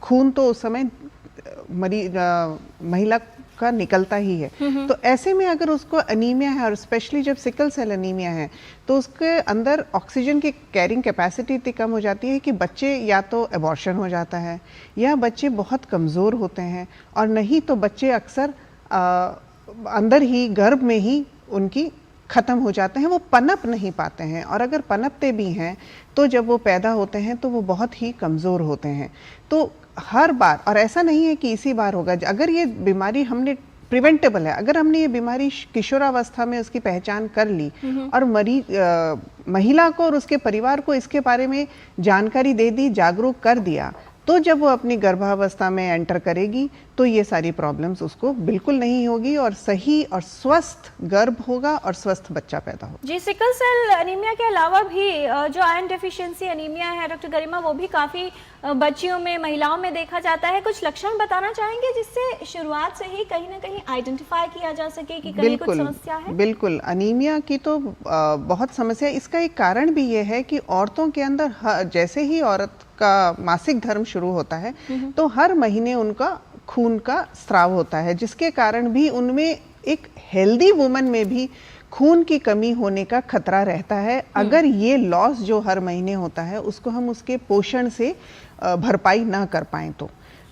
खून तो उस समय महिला का निकलता ही है, तो ऐसे में अगर उसको अनीमिया है और स्पेशली जब सिकल सेल अनीमिया है तो उसके अंदर ऑक्सीजन की कैरिंग कैपेसिटी इतनी कम हो जाती है कि बच्चे या तो एबॉर्शन हो जाता है या बच्चे बहुत कमज़ोर होते हैं, और नहीं तो बच्चे अक्सर अंदर ही गर्भ में ही उनकी ख़त्म हो जाते हैं, वो पनप नहीं पाते हैं, और अगर पनपते भी हैं तो जब वो पैदा होते हैं तो वो बहुत ही कमज़ोर होते हैं। तो हर बार, और ऐसा नहीं है कि इसी बार होगा, अगर ये बीमारी हमने प्रिवेंटेबल है, अगर हमने ये बीमारी किशोरावस्था में उसकी पहचान कर ली और महिला को और उसके परिवार को इसके बारे में जानकारी दे दी, जागरूक कर दिया, तो जब वो अपनी गर्भावस्था में एंटर करेगी तो ये सारी प्रॉब्लम्स उसको बिल्कुल नहीं होगी, और सही और स्वस्थ गर्भ होगा और स्वस्थ बच्चा पैदा होगा। जी, सिकल सेल एनीमिया के अलावा भी जो आयरन डेफिशिएंसी एनीमिया है डॉक्टर गरिमा, वो भी काफ़ी बच्चियों में, महिलाओं में देखा जाता है। कुछ लक्षण बताना चाहेंगे जिससे शुरुआत से ही कहीं ना कहीं आइडेंटिफाई किया जा सके कि कहीं कुछ समस्या है? बिल्कुल, अनीमिया की तो बहुत समस्या। इसका एक कारण भी ये है कि औरतों के अंदर जैसे ही औरत का मासिक धर्म शुरू होता है तो हर महीने उनका खून का स्राव होता है, जिसके कारण भी उनमें एक हेल्दी वुमन में भी खून की कमी होने का खतरा रहता है। अगर ये लॉस जो हर महीने होता है उसको हम उसके पोषण से भरपाई ना कर पाएं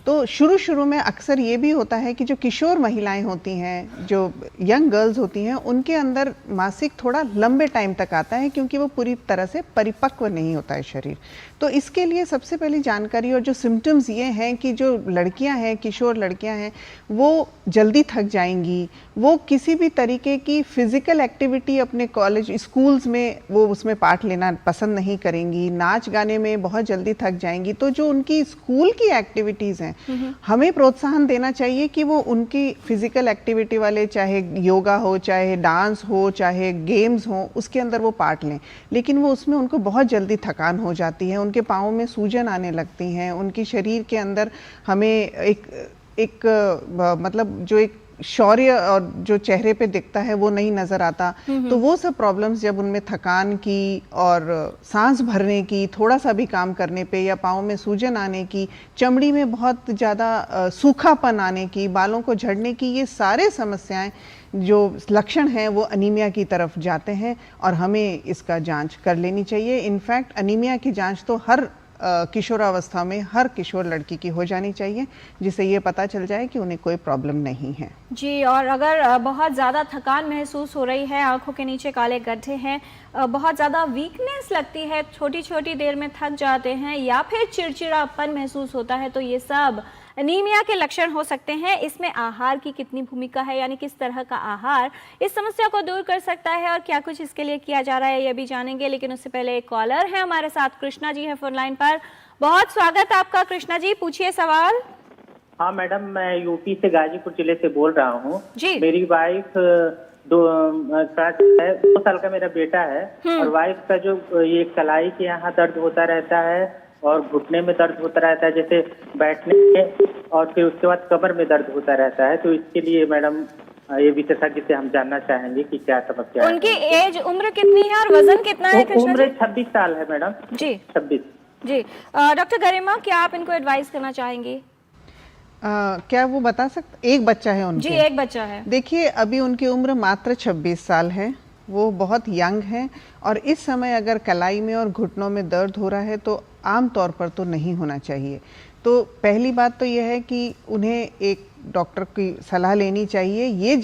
तो शुरू में अक्सर ये भी होता है कि जो किशोर महिलाएं होती हैं, जो यंग गर्ल्स होती हैं, उनके अंदर मासिक थोड़ा लंबे टाइम तक आता है क्योंकि वो पूरी तरह से परिपक्व नहीं होता है शरीर। तो इसके लिए सबसे पहली जानकारी और जो सिम्टम्स ये हैं कि जो लड़कियां हैं, किशोर लड़कियां हैं, वो जल्दी थक जाएंगी, वो किसी भी तरीके की फिजिकल एक्टिविटी अपने कॉलेज स्कूल्स में वो उसमें पार्ट लेना पसंद नहीं करेंगी, नाच गाने में बहुत जल्दी थक जाएंगी। तो जो उनकी स्कूल की एक्टिविटीज़ हैं, हमें प्रोत्साहन देना चाहिए कि वो उनकी फिजिकल एक्टिविटी वाले, चाहे योगा हो, चाहे डांस हो, चाहे गेम्स हो, उसके अंदर वो पार्ट लें, लेकिन वो उसमें उनको बहुत जल्दी थकान हो जाती है, उनके पाँव में सूजन आने लगती हैं, उनकी शरीर के अंदर हमें एक मतलब जो एक शौर्य और जो चेहरे पे दिखता है वो नहीं नज़र आता। तो वो सब प्रॉब्लम्स जब उनमें थकान की और सांस भरने की, थोड़ा सा भी काम करने पे, या पाँव में सूजन आने की, चमड़ी में बहुत ज़्यादा सूखापन आने की, बालों को झड़ने की, ये सारे समस्याएं जो लक्षण हैं वो अनीमिया की तरफ जाते हैं और हमें इसका जांच कर लेनी चाहिए। इनफैक्ट अनीमिया की जांच तो हर किशोरावस्था में हर किशोर लड़की की हो जानी चाहिए, जिससे ये पता चल जाए कि उन्हें कोई प्रॉब्लम नहीं है। जी, और अगर बहुत ज़्यादा थकान महसूस हो रही है, आंखों के नीचे काले गड्ढे हैं, बहुत ज़्यादा वीकनेस लगती है, छोटी छोटी देर में थक जाते हैं, या फिर चिड़चिड़ापन महसूस होता है, तो ये सब एनीमिया के लक्षण हो सकते हैं। इसमें आहार की कितनी भूमिका है, यानी किस तरह का आहार इस समस्या को दूर कर सकता है और क्या कुछ इसके लिए किया जा रहा है, ये भी जानेंगे। लेकिन उससे पहले एक कॉलर है हमारे साथ, कृष्णा जी है फोन लाइन पर। बहुत स्वागत है आपका कृष्णा जी, पूछिए सवाल। हाँ मैडम, मैं यूपी से गाजीपुर जिले से बोल रहा हूँ। मेरी वाइफ 2 साल का मेरा बेटा है, और वाइफ का जो ये कलाई के यहाँ दर्द होता रहता है और घुटने में दर्द होता रहता है, जैसे बैठने में, और फिर उसके बाद कमर में दर्द होता रहता है। तो इसके लिए मैडम ये विशेषज्ञ से हम जानना चाहेंगे कि क्या समस्या है। उनकी एज, उम्र कितनी है और वजन कितना है कृष्णा जी? उम्र 26 साल है मैडम जी। 26 जी। डॉक्टर गरिमा, क्या आप इनको एडवाइस करना चाहेंगे? क्या वो बता सकते? एक बच्चा है उनके? जी, एक बच्चा है। देखिए, अभी उनकी उम्र मात्र 26 साल है, वो बहुत यंग है, और इस समय अगर कलाई में और घुटनों में दर्द हो रहा है तो आम तौर पर तो नहीं होना चाहिए। तो पहली बात तो यह है कि उन्हें एक डॉक्टर की सलाह लेनी चाहिए, ये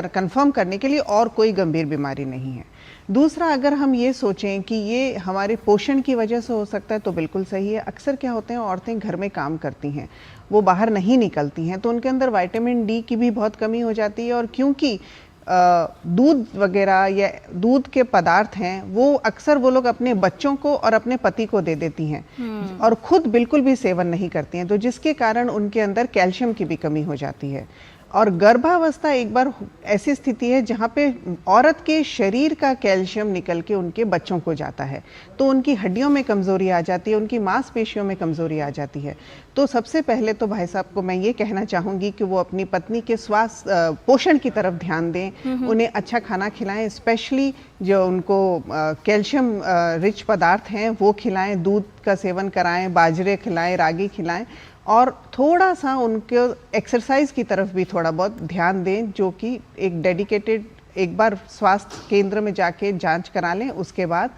कंफर्म करने के लिए और कोई गंभीर बीमारी नहीं है। दूसरा, अगर हम ये सोचें कि ये हमारे पोषण की वजह से हो सकता है तो बिल्कुल सही है। अक्सर क्या होते हैं, औरतें घर में काम करती हैं, वो बाहर नहीं निकलती हैं, तो उनके अंदर विटामिन डी की भी बहुत कमी हो जाती है। और क्योंकि दूध वगैरह या दूध के पदार्थ हैं, वो अक्सर वो लोग अपने बच्चों को और अपने पति को दे देती हैं और खुद बिल्कुल भी सेवन नहीं करती हैं, तो जिसके कारण उनके अंदर कैल्शियम की भी कमी हो जाती है। और गर्भावस्था एक बार ऐसी स्थिति है जहाँ पे औरत के शरीर का कैल्शियम निकल के उनके बच्चों को जाता है, तो उनकी हड्डियों में कमज़ोरी आ जाती है, उनकी मांसपेशियों में कमज़ोरी आ जाती है। तो सबसे पहले तो भाई साहब को मैं ये कहना चाहूँगी कि वो अपनी पत्नी के स्वास्थ्य पोषण की तरफ ध्यान दें, उन्हें अच्छा खाना खिलाएं, स्पेशली जो उनको कैल्शियम रिच पदार्थ हैं वो खिलाएं, दूध का सेवन कराएं, बाजरे खिलाएं, रागी खिलाएं, और थोड़ा सा उनको एक्सरसाइज की तरफ भी थोड़ा बहुत ध्यान दें, जो कि एक डेडिकेटेड एक बार स्वास्थ्य केंद्र में जाके जांच करा लें उसके बाद,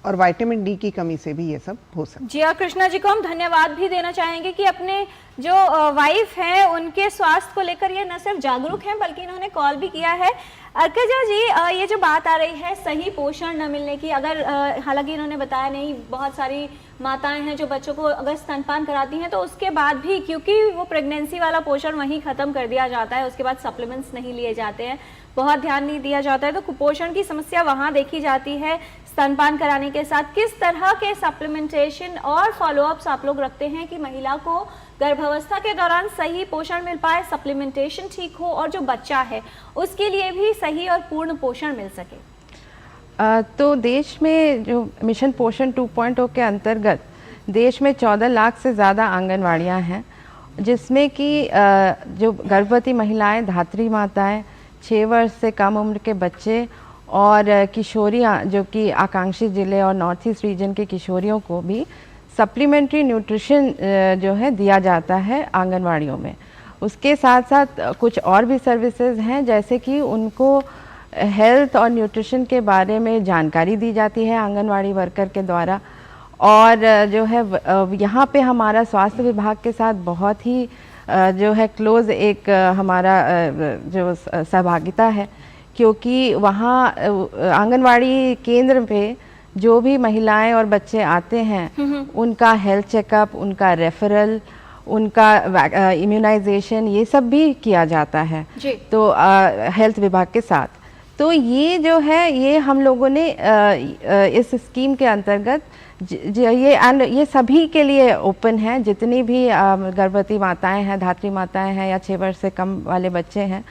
और विटामिन डी की कमी से भी ये सब हो सकता है। जी, और कृष्णा जी को हम धन्यवाद भी देना चाहेंगे कि अपने जो वाइफ हैं उनके स्वास्थ्य को लेकर ये न सिर्फ जागरूक हैं बल्कि इन्होंने कॉल भी किया है। अर्कजा जी, ये जो बात आ रही है सही पोषण न मिलने की, अगर हालांकि इन्होंने बताया नहीं, बहुत सारी माताएं हैं जो बच्चों को अगर स्तनपान कराती हैं तो उसके बाद भी, क्योंकि वो प्रेगनेंसी वाला पोषण वहीं ख़त्म कर दिया जाता है, उसके बाद सप्लीमेंट्स नहीं लिए जाते हैं, बहुत ध्यान नहीं दिया जाता है, तो कुपोषण की समस्या वहाँ देखी जाती है। स्तनपान कराने के साथ किस तरह के सप्लीमेंटेशन और फॉलोअप्स आप लोग रखते हैं कि महिला को गर्भावस्था के दौरान सही पोषण मिल पाए, सप्लीमेंटेशन ठीक हो और जो बच्चा है उसके लिए भी सही और पूर्ण पोषण मिल सके? तो देश में जो मिशन पोषण 2.0 के अंतर्गत देश में 14 लाख से ज़्यादा आंगनवाड़ियाँ हैं, जिसमें कि जो गर्भवती महिलाएं, धात्री माताएं, 6 वर्ष से कम उम्र के बच्चे और किशोरियाँ, जो कि आकांक्षी ज़िले और नॉर्थ ईस्ट रीजन के किशोरियों को भी सप्लीमेंट्री न्यूट्रिशन जो है दिया जाता है आंगनवाड़ियों में। उसके साथ साथ कुछ और भी सर्विसेज हैं, जैसे कि उनको हेल्थ और न्यूट्रिशन के बारे में जानकारी दी जाती है आंगनवाड़ी वर्कर के द्वारा, और जो है यहाँ पे हमारा स्वास्थ्य विभाग के साथ बहुत ही जो है क्लोज एक हमारा जो सहभागिता है, क्योंकि वहाँ आंगनवाड़ी केंद्र पे जो भी महिलाएं और बच्चे आते हैं उनका हेल्थ चेकअप, उनका रेफरल, उनका इम्यूनाइजेशन, ये सब भी किया जाता है तो हेल्थ विभाग के साथ। तो ये जो है, ये हम लोगों ने इस स्कीम के अंतर्गत ये सभी के लिए ओपन है, जितनी भी गर्भवती माताएं हैं, धात्री माताएं हैं या 6 वर्ष से कम वाले बच्चे हैं,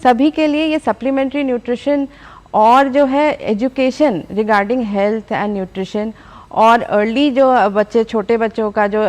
सभी के लिए ये सप्लीमेंट्री न्यूट्रिशन और जो है education regarding health and nutrition, और अर्ली जो बच्चे, छोटे बच्चों का जो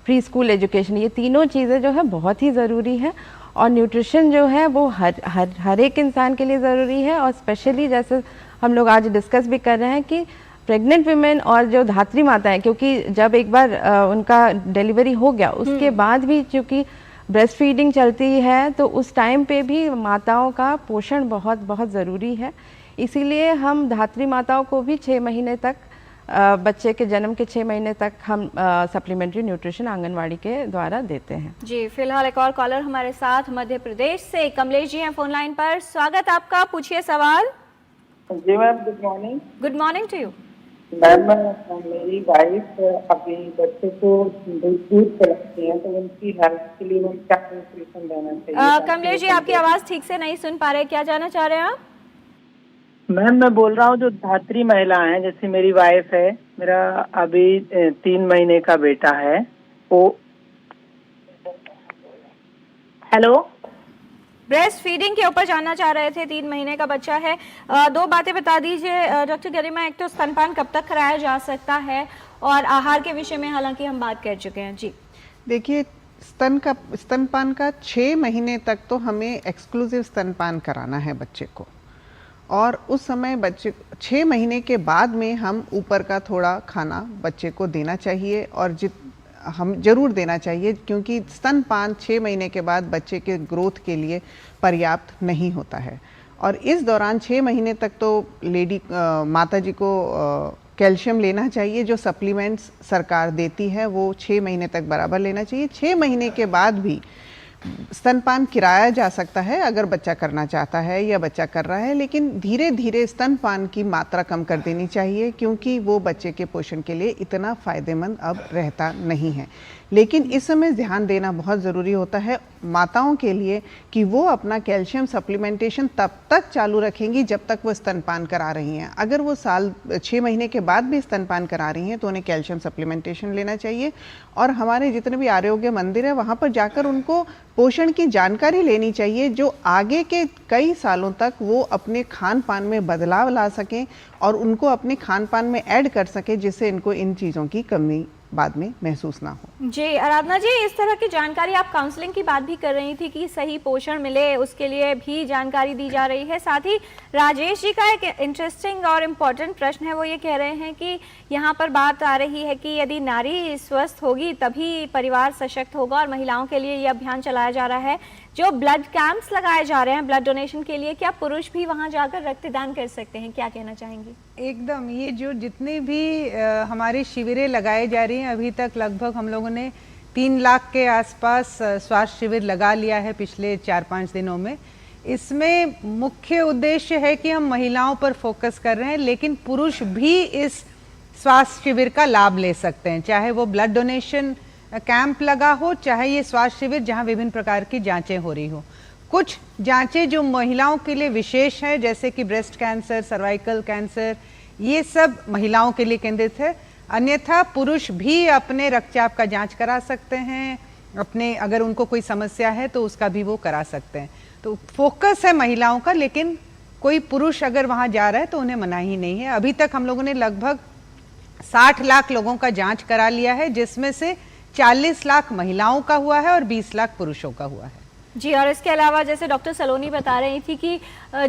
प्री स्कूल एजुकेशन, ये तीनों चीज़ें जो है बहुत ही ज़रूरी है। और न्यूट्रिशन जो है वो हर एक इंसान के लिए ज़रूरी है, और स्पेशली जैसे हम लोग आज डिस्कस भी कर रहे हैं कि प्रेग्नेंट वीमेन और जो धात्री माता है, क्योंकि जब एक बार उनका डिलीवरी हो गया उसके बाद भी चूँकि ब्रेस्ट फीडिंग चलती है तो उस टाइम पे भी माताओं का पोषण बहुत बहुत ज़रूरी है। इसीलिए हम धात्री माताओं को भी 6 महीने तक बच्चे के जन्म के 6 महीने तक हम सप्लीमेंट्री न्यूट्रिशन आंगनवाड़ी के द्वारा देते हैं। जी, फिलहाल एक और कॉलर हमारे साथ मध्य प्रदेश से कमलेश जी हैं फोन लाइन पर। स्वागत आपका, पूछिए सवाल। जी ma'am, good morning. Good morning to you ma'am. मेरी वाइफ अभी बच्चे को दूध पिलाती है, तो उनकी हेल्थ के लिए हम क्या न्यूट्रिशन देना चाहिए? कमलेश जी, आपकी आवाज़ ठीक से नहीं सुन पा रहे, क्या जानना चाह रहे हैं आप? मैम मैं बोल रहा हूँ जो धात्री महिला हैं, जैसे मेरी वाइफ है, मेरा अभी 3 महीने का बेटा है, वो हेलो, ब्रेस्ट फीडिंग के ऊपर जानना चाह रहे थे। 3 महीने का बच्चा है। 2 बातें बता दीजिए डॉक्टर गरिमा। एक तो स्तनपान कब तक कराया जा सकता है, और आहार के विषय में हालांकि हम बात कर चुके हैं। जी देखिए, स्तनपान का 6 महीने तक तो हमें एक्सक्लूसिव स्तनपान कराना है बच्चे को, और उस समय बच्चे 6 महीने के बाद में हम ऊपर का थोड़ा खाना बच्चे को देना चाहिए, और हम जरूर देना चाहिए, क्योंकि स्तनपान 6 महीने के बाद बच्चे के ग्रोथ के लिए पर्याप्त नहीं होता है। और इस दौरान 6 महीने तक तो माता जी को कैल्शियम लेना चाहिए। जो सप्लीमेंट्स सरकार देती है वो 6 महीने तक बराबर लेना चाहिए। 6 महीने के बाद भी स्तनपान किराया जा सकता है अगर बच्चा करना चाहता है या बच्चा कर रहा है, लेकिन धीरे धीरे स्तनपान की मात्रा कम कर देनी चाहिए, क्योंकि वो बच्चे के पोषण के लिए इतना फ़ायदेमंद अब रहता नहीं है। लेकिन इस समय ध्यान देना बहुत ज़रूरी होता है माताओं के लिए कि वो अपना कैल्शियम सप्लीमेंटेशन तब तक चालू रखेंगी जब तक वो स्तनपान करा रही हैं। अगर वो 6 महीने के बाद भी स्तनपान करा रही हैं तो उन्हें कैल्शियम सप्लीमेंटेशन लेना चाहिए, और हमारे जितने भी आरोग्य मंदिर है वहाँ पर जाकर उनको पोषण की जानकारी लेनी चाहिए, जो आगे के कई सालों तक वो अपने खान पान में बदलाव ला सकें और उनको अपने खान पान में ऐड कर सकें, जिससे इनको इन चीज़ों की कमी बाद में महसूस ना हो। जी आराधना जी, इस तरह की जानकारी, आप काउंसलिंग की बात भी कर रही थी कि सही पोषण मिले उसके लिए भी जानकारी दी जा रही है। साथ ही राजेश जी का एक इंटरेस्टिंग और इम्पोर्टेंट प्रश्न है, वो ये कह रहे हैं कि यहाँ पर बात आ रही है कि यदि नारी स्वस्थ होगी तभी परिवार सशक्त होगा, और महिलाओं के लिए ये अभियान चलाया जा रहा है। जो ब्लड कैंप्स लगाए जा रहे हैं ब्लड डोनेशन के लिए, क्या पुरुष भी वहाँ जाकर रक्तदान कर सकते हैं? क्या कहना चाहेंगी? एकदम, ये जो जितने भी हमारे शिविरें लगाए जा रही हैं, अभी तक लगभग हम लोगों ने 3 लाख के आसपास स्वास्थ्य शिविर लगा लिया है पिछले 4-5 दिनों में। इसमें मुख्य उद्देश्य है कि हम महिलाओं पर फोकस कर रहे हैं, लेकिन पुरुष भी इस स्वास्थ्य शिविर का लाभ ले सकते हैं, चाहे वो ब्लड डोनेशन कैंप लगा हो, चाहे ये स्वास्थ्य शिविर जहां विभिन्न प्रकार की जांचें हो रही हो। कुछ जांचें जो महिलाओं के लिए विशेष है, जैसे कि ब्रेस्ट कैंसर, सर्वाइकल कैंसर, ये सब महिलाओं के लिए केंद्रित है। अन्यथा पुरुष भी अपने रक्तचाप का जांच करा सकते हैं, अपने अगर उनको कोई समस्या है तो उसका भी वो करा सकते हैं। तो फोकस है महिलाओं का, लेकिन कोई पुरुष अगर वहाँ जा रहा है तो उन्हें मना ही नहीं है। अभी तक हम लोगों ने लगभग 60 लाख लोगों का जांच करा लिया है, जिसमें से 40 लाख महिलाओं का हुआ है और 20 लाख पुरुषों का हुआ है। जी, और इसके अलावा जैसे डॉक्टर सलोनी बता रही थी कि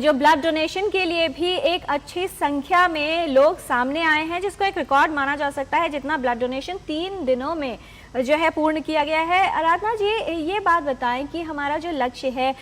जो ब्लड डोनेशन के लिए भी एक अच्छी संख्या में लोग सामने आए हैं, जिसको एक रिकॉर्ड माना जा सकता है, जितना ब्लड डोनेशन 3 दिनों में जो है पूर्ण किया गया है। आराधना जी, ये बात बताएं कि हमारा जो लक्ष्य है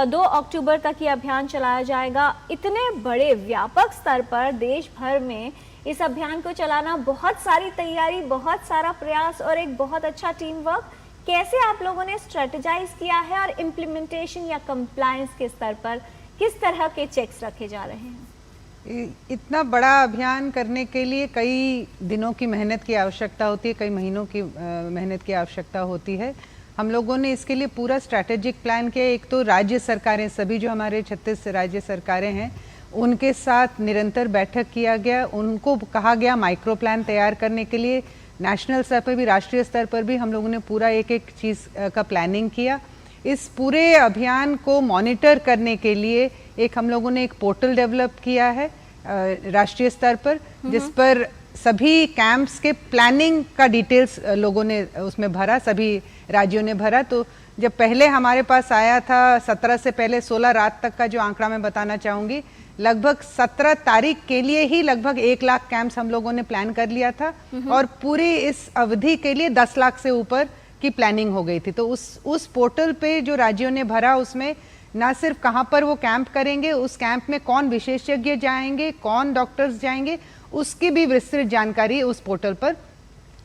2 अक्टूबर तक ये अभियान चलाया जाएगा। इतने बड़े व्यापक स्तर पर देश भर में इस अभियान को चलाना, बहुत सारी तैयारी, बहुत सारा प्रयास और एक बहुत अच्छा टीम वर्क, कैसे आप लोगों ने स्ट्रेटेजाइज किया है, और इम्प्लीमेंटेशन या कंप्लायंस के स्तर पर किस तरह के चेक्स रखे जा रहे हैं? इतना बड़ा अभियान करने के लिए कई दिनों की मेहनत की आवश्यकता होती है, कई महीनों की मेहनत की आवश्यकता होती है। हम लोगों ने इसके लिए पूरा स्ट्रैटेजिक प्लान किया। एक तो राज्य सरकारें, सभी जो हमारे 36 राज्य सरकारें हैं, उनके साथ निरंतर बैठक किया गया, उनको कहा गया माइक्रो प्लान तैयार करने के लिए। नेशनल स्तर पर भी, राष्ट्रीय स्तर पर भी हम लोगों ने पूरा एक एक चीज़ का प्लानिंग किया। इस पूरे अभियान को मॉनिटर करने के लिए एक हम लोगों ने एक पोर्टल डेवलप किया है राष्ट्रीय स्तर पर, जिस पर सभी कैंप्स के प्लानिंग का डिटेल्स लोगों ने उसमें भरा, सभी राज्यों ने भरा। तो जब पहले हमारे पास आया था 17 से पहले 16 रात तक का जो आंकड़ा मैं बताना चाहूँगी, लगभग 17 तारीख के लिए ही लगभग 1 लाख कैंप्स हम लोगों ने प्लान कर लिया था और पूरी इस अवधि के लिए 10 लाख से ऊपर की प्लानिंग हो गई थी। तो उस पोर्टल पे जो राज्यों ने भरा, उसमें ना सिर्फ कहाँ पर वो कैंप करेंगे, उस कैंप में कौन विशेषज्ञ जाएंगे, कौन डॉक्टर्स जाएंगे, उसकी भी विस्तृत जानकारी उस पोर्टल पर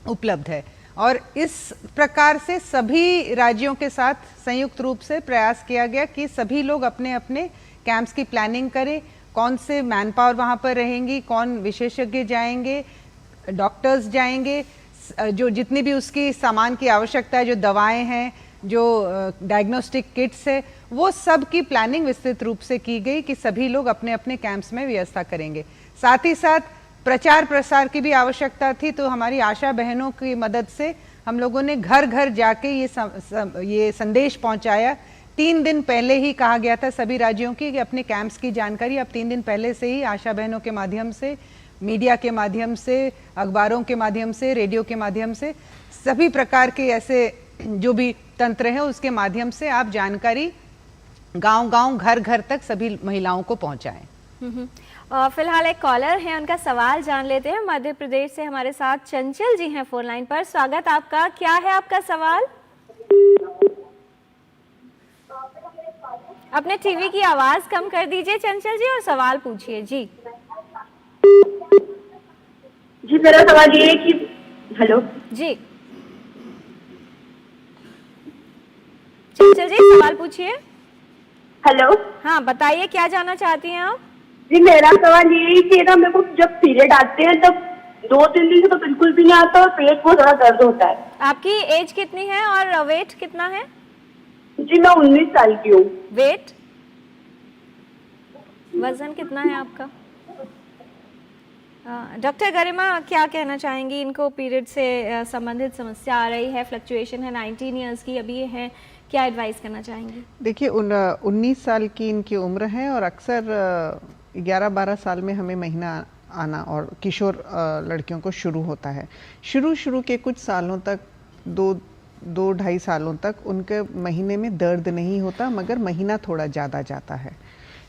उपलब्ध है। और इस प्रकार से सभी राज्यों के साथ संयुक्त रूप से प्रयास किया गया कि सभी लोग अपने अपने कैंप्स की प्लानिंग करें, कौन से मैन पावर वहाँ पर रहेंगी, कौन विशेषज्ञ जाएंगे, डॉक्टर्स जाएंगे, जो जितनी भी उसकी सामान की आवश्यकता है, जो दवाएं हैं, जो डायग्नोस्टिक किट्स है, वो सब की प्लानिंग विस्तृत रूप से की गई कि सभी लोग अपने अपने कैंप्स में व्यवस्था करेंगे। साथ ही साथ प्रचार प्रसार की भी आवश्यकता थी, तो हमारी आशा बहनों की मदद से हम लोगों ने घर घर जाके ये संदेश पहुंचाया। 3 दिन पहले ही कहा गया था सभी राज्यों की कि अपने कैंप्स की जानकारी अब 3 दिन पहले से ही आशा बहनों के माध्यम से, मीडिया के माध्यम से, अखबारों के माध्यम से, रेडियो के माध्यम से, सभी प्रकार के ऐसे जो भी तंत्र है उसके माध्यम से आप जानकारी गांव-गांव, घर-घर तक सभी महिलाओं को पहुंचाएं। फिलहाल एक कॉलर है, उनका सवाल जान लेते हैं। मध्य प्रदेश से हमारे साथ चंचल जी हैं फोन लाइन पर। स्वागत आपका, क्या है आपका सवाल? अपने टीवी की आवाज कम कर दीजिए चंचल जी और सवाल पूछिए। जी मेरा सवाल ये है कि हेलो जी चंचल जी सवाल पूछिए। हेलो, हाँ बताइए, क्या जानना चाहती हैं आप? जी मेरा सवाल ये है कि ना मेरे को जब पीरियड आते हैं तब 2-3 दिन से तो बिल्कुल भी नहीं आता और पेट बहुत ज्यादा दर्द होता है। आपकी एज कितनी है और वेट कितना है? जी मैं 19 साल की हूँ। वेट, वजन कितना है आपका? डॉक्टर गरिमा क्या कहना चाहेंगी? इनको पीरियड से संबंधित समस्या आ रही है, फ्लक्चुएशन है, 19 ईयर्स की अभी है, क्या एडवाइस करना चाहेंगी? देखिए 19 साल की इनकी उम्र है और अक्सर 11-12 साल में हमें महीना आना और किशोर लड़कियों को शुरू होता है। शुरू के कुछ सालों तक, 2-2.5 सालों तक उनके महीने में दर्द नहीं होता, मगर महीना थोड़ा ज़्यादा जाता है।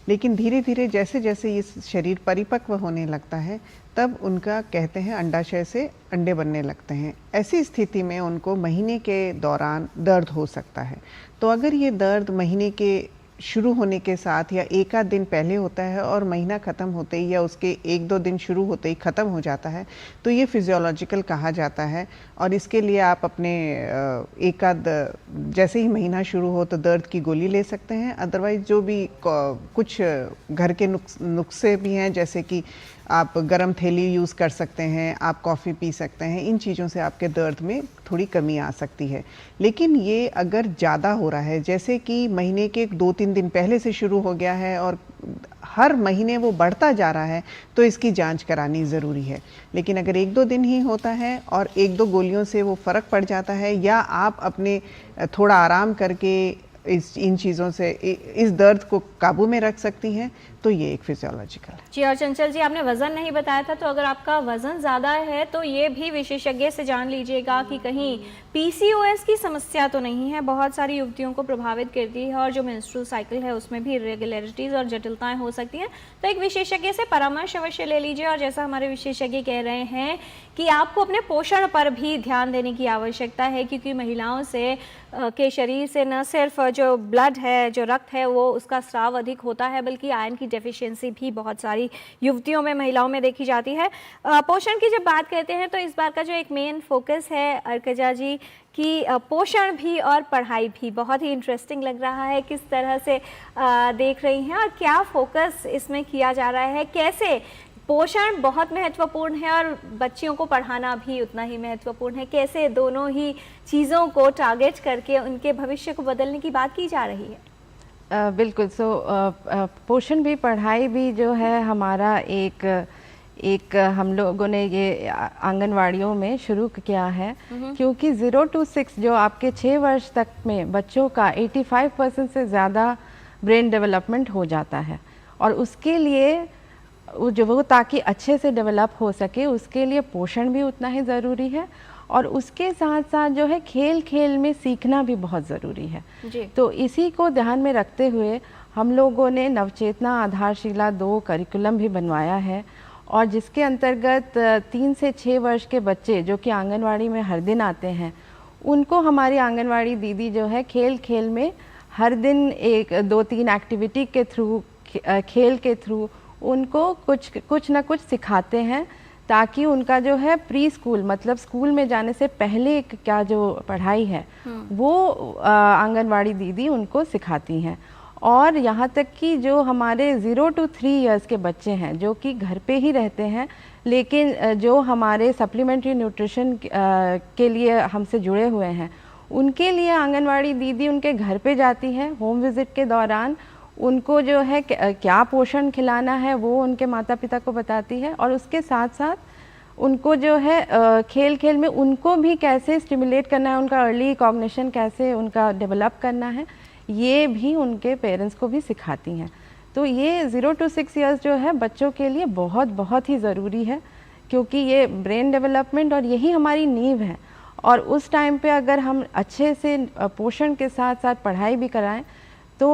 लेकिन धीरे धीरे जैसे जैसे ये शरीर परिपक्व होने लगता है, तब उनका कहते हैं अंडाशय से अंडे बनने लगते हैं। ऐसी स्थिति में उनको महीने के दौरान दर्द हो सकता है। तो अगर ये दर्द महीने के शुरू होने के साथ या 1 आध दिन पहले होता है और महीना ख़त्म होते ही या उसके 1-2 दिन शुरू होते ही ख़त्म हो जाता है, तो ये फिजियोलॉजिकल कहा जाता है। और इसके लिए आप अपने एक आध जैसे ही महीना शुरू हो तो दर्द की गोली ले सकते हैं। अदरवाइज़ जो भी कुछ घर के नुस्खे भी हैं, जैसे कि आप गरम थैली यूज़ कर सकते हैं, आप कॉफ़ी पी सकते हैं, इन चीज़ों से आपके दर्द में थोड़ी कमी आ सकती है। लेकिन ये अगर ज़्यादा हो रहा है, जैसे कि महीने के 2-3 दिन पहले से शुरू हो गया है और हर महीने वो बढ़ता जा रहा है, तो इसकी जांच करानी ज़रूरी है। लेकिन अगर 1-2 दिन ही होता है और 1-2 गोलियों से वो फ़र्क पड़ जाता है, या आप अपने थोड़ा आराम करके इन चीज़ों से इस दर्द को काबू में रख सकती हैं, तो ये एक फिजियोलॉजिकल है। जी, और चंचल जी आपने वजन नहीं बताया था, तो अगर आपका वजन ज़्यादा है तो ये भी विशेषज्ञ से जान लीजिएगा कि कहीं PCOS की समस्या तो नहीं है। बहुत सारी युवतियों को प्रभावित करती है और जो मेंस्ट्रुअल साइकिल है उसमें भी इरेगुलरिटीज़ और जटिलताएं हो सकती हैं। तो एक विशेषज्ञ से परामर्श अवश्य ले लीजिए। और जैसा हमारे विशेषज्ञ कह रहे हैं कि आपको अपने पोषण पर भी ध्यान देने की आवश्यकता है, क्योंकि महिलाओं से के शरीर से न सिर्फ जो ब्लड है, जो रक्त है, वो उसका स्राव अधिक होता है, बल्कि आयरन की डेफिशिएंसी भी बहुत सारी युवतियों में, महिलाओं में देखी जाती है। पोषण की जब बात करते हैं तो इस बार का जो एक मेन फोकस है अर्कजा जी कि पोषण भी और पढ़ाई भी, बहुत ही इंटरेस्टिंग लग रहा है। किस तरह से देख रही हैं और क्या फोकस इसमें किया जा रहा है? कैसे पोषण बहुत महत्वपूर्ण है और बच्चियों को पढ़ाना भी उतना ही महत्वपूर्ण है, कैसे दोनों ही चीज़ों को टारगेट करके उनके भविष्य को बदलने की बात की जा रही है? बिल्कुल। पोषण भी, पढ़ाई भी जो है हमारा एक हम लोगों ने ये आंगनवाड़ियों में शुरू किया है, क्योंकि 0 to 6 जो आपके 6 वर्ष तक में बच्चों का 85% से ज़्यादा ब्रेन डेवलपमेंट हो जाता है। और उसके लिए वो ताकि अच्छे से डेवलप हो सके, उसके लिए पोषण भी उतना ही ज़रूरी है। और उसके साथ साथ जो है खेल खेल में सीखना भी बहुत ज़रूरी है जी। तो इसी को ध्यान में रखते हुए हम लोगों ने नवचेतना आधारशिला 2 करिकुलम भी बनवाया है और जिसके अंतर्गत 3 से 6 वर्ष के बच्चे जो कि आंगनवाड़ी में हर दिन आते हैं उनको हमारी आंगनवाड़ी दीदी जो है खेल खेल में हर दिन 1-2-3 एक्टिविटी के थ्रू खेल के थ्रू उनको कुछ ना कुछ सिखाते हैं ताकि उनका जो है प्री स्कूल मतलब स्कूल में जाने से पहले क्या जो पढ़ाई है वो आंगनवाड़ी दीदी उनको सिखाती हैं। और यहाँ तक कि जो हमारे 0 to 3 इयर्स के बच्चे हैं जो कि घर पे ही रहते हैं लेकिन जो हमारे सप्लीमेंट्री न्यूट्रिशन के लिए हमसे जुड़े हुए हैं उनके लिए आंगनवाड़ी दीदी उनके घर पे जाती है होम विज़िट के दौरान उनको जो है क्या पोषण खिलाना है वो उनके माता पिता को बताती है और उसके साथ साथ उनको जो है खेल खेल में उनको भी कैसे स्टिमुलेट करना है उनका अर्ली कॉग्निशन कैसे उनका डेवलप करना है ये भी उनके पेरेंट्स को भी सिखाती हैं। तो ये 0 to 6 इयर्स जो है बच्चों के लिए बहुत बहुत ही ज़रूरी है क्योंकि ये ब्रेन डेवलपमेंट और यही हमारी नींव है और उस टाइम पे अगर हम अच्छे से पोषण के साथ साथ पढ़ाई भी कराएं तो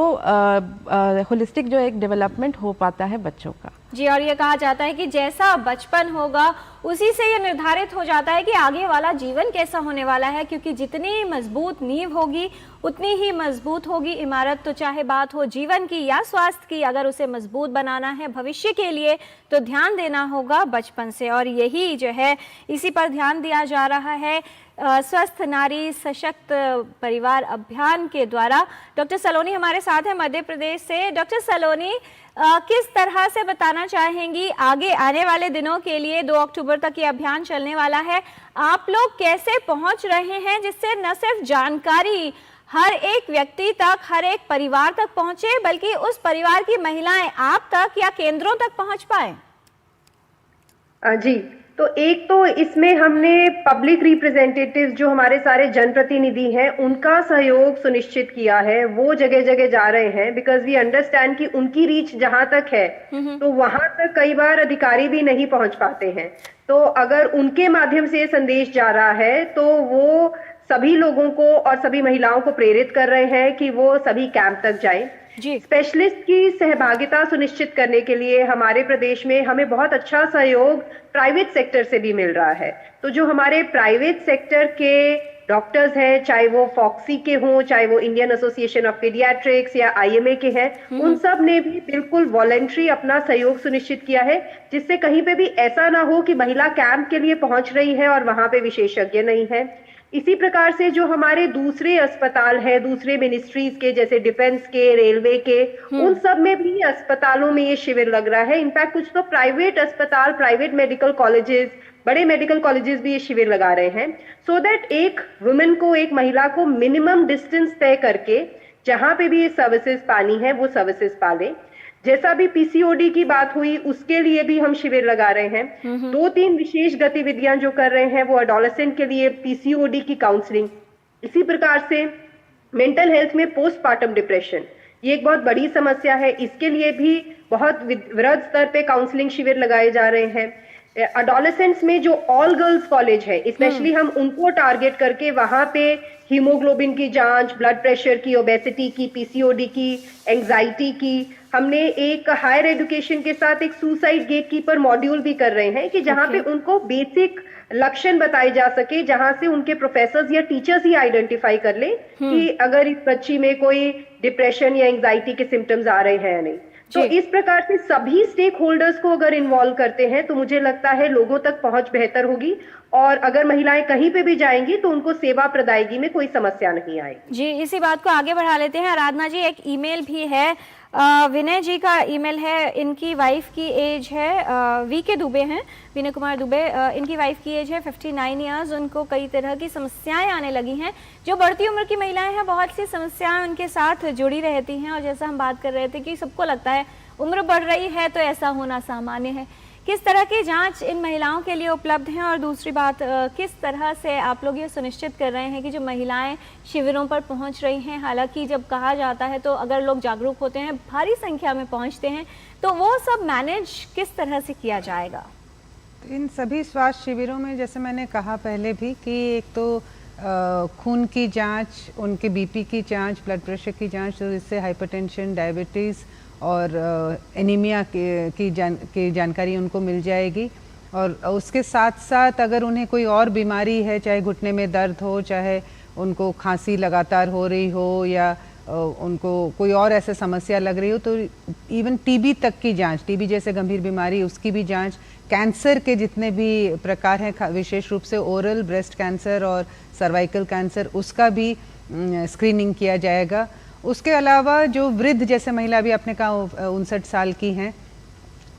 होलिस्टिक जो एक डेवलपमेंट हो पाता है बच्चों का। जी, और ये कहा जाता है कि जैसा बचपन होगा उसी से ये निर्धारित हो जाता है कि आगे वाला जीवन कैसा होने वाला है क्योंकि जितनी मजबूत नींव होगी उतनी ही मजबूत होगी इमारत। तो चाहे बात हो जीवन की या स्वास्थ्य की, अगर उसे मजबूत बनाना है भविष्य के लिए तो ध्यान देना होगा बचपन से और यही जो है इसी पर ध्यान दिया जा रहा है स्वस्थ नारी सशक्त परिवार अभियान के द्वारा। डॉक्टर सलोनी हमारे साथ हैं मध्य प्रदेश से। डॉक्टर सलोनी, किस तरह से बताना चाहेंगी आगे आने वाले दिनों के लिए 2 अक्टूबर तक ये अभियान चलने वाला है, आप लोग कैसे पहुंच रहे हैं जिससे न सिर्फ जानकारी हर एक व्यक्ति तक हर एक परिवार तक पहुंचे बल्कि उस परिवार की महिलाएं आप तक या केंद्रों तक पहुंच पाए? जी, तो एक तो इसमें हमने पब्लिक रिप्रेजेंटेटिव जो हमारे सारे जनप्रतिनिधि हैं उनका सहयोग सुनिश्चित किया है। वो जगह जगह जा रहे हैं बिकॉज वी अंडरस्टैंड कि उनकी रीच जहां तक है तो वहां तक कई बार अधिकारी भी नहीं पहुंच पाते हैं। तो अगर उनके माध्यम से ये संदेश जा रहा है तो वो सभी लोगों को और सभी महिलाओं को प्रेरित कर रहे हैं कि वो सभी कैंप तक जाएं। स्पेशलिस्ट की सहभागिता सुनिश्चित करने के लिए हमारे प्रदेश में हमें बहुत अच्छा सहयोग प्राइवेट सेक्टर से भी मिल रहा है। तो जो हमारे प्राइवेट सेक्टर के डॉक्टर्स हैं, चाहे वो फॉक्सी के हों, चाहे वो इंडियन एसोसिएशन ऑफ पीडियाट्रिक्स या IMA के हैं, उन सब ने भी बिल्कुल वॉलंटरी अपना सहयोग सुनिश्चित किया है जिससे कहीं पे भी ऐसा ना हो कि महिला कैंप के लिए पहुंच रही है और वहां पे विशेषज्ञ नहीं है। इसी प्रकार से जो हमारे दूसरे अस्पताल है दूसरे मिनिस्ट्रीज के जैसे डिफेंस के, रेलवे के, उन सब में भी अस्पतालों में ये शिविर लग रहा है। इनफैक्ट कुछ तो प्राइवेट अस्पताल, प्राइवेट मेडिकल कॉलेजेस, बड़े मेडिकल कॉलेजेस भी ये शिविर लगा रहे हैं सो दैट एक वुमेन को, एक महिला को मिनिमम डिस्टेंस तय करके जहां पे भी ये सर्विसेज पानी है वो सर्विसेज पा ले। जैसा भी PCOD की बात हुई उसके लिए भी हम शिविर लगा रहे हैं। 2-3 विशेष गतिविधियां जो कर रहे हैं वो एडोलेसेंट के लिए PCOD की काउंसलिंग, इसी प्रकार से मेंटल हेल्थ में पोस्टपार्टम डिप्रेशन, ये एक बहुत बड़ी समस्या है, इसके लिए भी बहुत वृहद स्तर पे काउंसलिंग शिविर लगाए जा रहे हैं। एडोलेसेंट्स में जो ऑल गर्ल्स कॉलेज है स्पेशली हम उनको टारगेट करके वहां पे हीमोग्लोबिन की जांच, ब्लड प्रेशर की, ओबेसिटी की, PCOD की, एंजाइटी की, हमने एक हायर एजुकेशन के साथ एक सुसाइड गेटकीपर मॉड्यूल भी कर रहे हैं कि जहां पे उनको बेसिक लक्षण बताए जा सके, जहां से उनके प्रोफेसर्स या टीचर्स ही आइडेंटिफाई कर ले कि अगर इस बच्ची में कोई डिप्रेशन या एंजाइटी के सिम्टम्स आ रहे हैं या नहीं। तो इस प्रकार से सभी स्टेक होल्डर्स को अगर इन्वॉल्व करते हैं तो मुझे लगता है लोगों तक पहुंच बेहतर होगी और अगर महिलाएं कहीं पे भी जाएंगी तो उनको सेवा प्रदायगी में कोई समस्या नहीं आएगी। जी, इसी बात को आगे बढ़ा लेते हैं। आराधना जी, एक ईमेल भी है, विनय जी का ईमेल है, इनकी वाइफ की एज है VK दुबे हैं, विनय कुमार दुबे, इनकी वाइफ की एज है 59 इयर्स। उनको कई तरह की समस्याएं आने लगी हैं। जो बढ़ती उम्र की महिलाएं हैं बहुत सी समस्याएं उनके साथ जुड़ी रहती हैं और जैसा हम बात कर रहे थे कि सबको लगता है उम्र बढ़ रही है तो ऐसा होना सामान्य है। किस तरह की जांच इन महिलाओं के लिए उपलब्ध है और दूसरी बात किस तरह से आप लोग ये सुनिश्चित कर रहे हैं कि जो महिलाएं शिविरों पर पहुंच रही हैं, हालांकि जब कहा जाता है तो अगर लोग जागरूक होते हैं, भारी संख्या में पहुंचते हैं, तो वो सब मैनेज किस तरह से किया जाएगा? इन सभी स्वास्थ्य शिविरों में जैसे मैंने कहा पहले भी कि एक तो खून की जांच, उनके बीपी की जांच, ब्लड प्रेशर की जांच, तो इससे हाइपरटेंशन, डायबिटीज़ और एनीमिया की जानकारी उनको मिल जाएगी। और उसके साथ साथ अगर उन्हें कोई और बीमारी है, चाहे घुटने में दर्द हो, चाहे उनको खांसी लगातार हो रही हो या उनको कोई और ऐसे समस्या लग रही हो, तो इवन टीबी तक की जांच, टीबी जैसे गंभीर बीमारी, उसकी भी जांच, कैंसर के जितने भी प्रकार हैं, विशेष रूप से ओरल, ब्रेस्ट कैंसर और सर्वाइकल कैंसर, उसका भी स्क्रीनिंग किया जाएगा। उसके अलावा जो वृद्ध जैसे महिला भी आपने कहा 59 साल की हैं,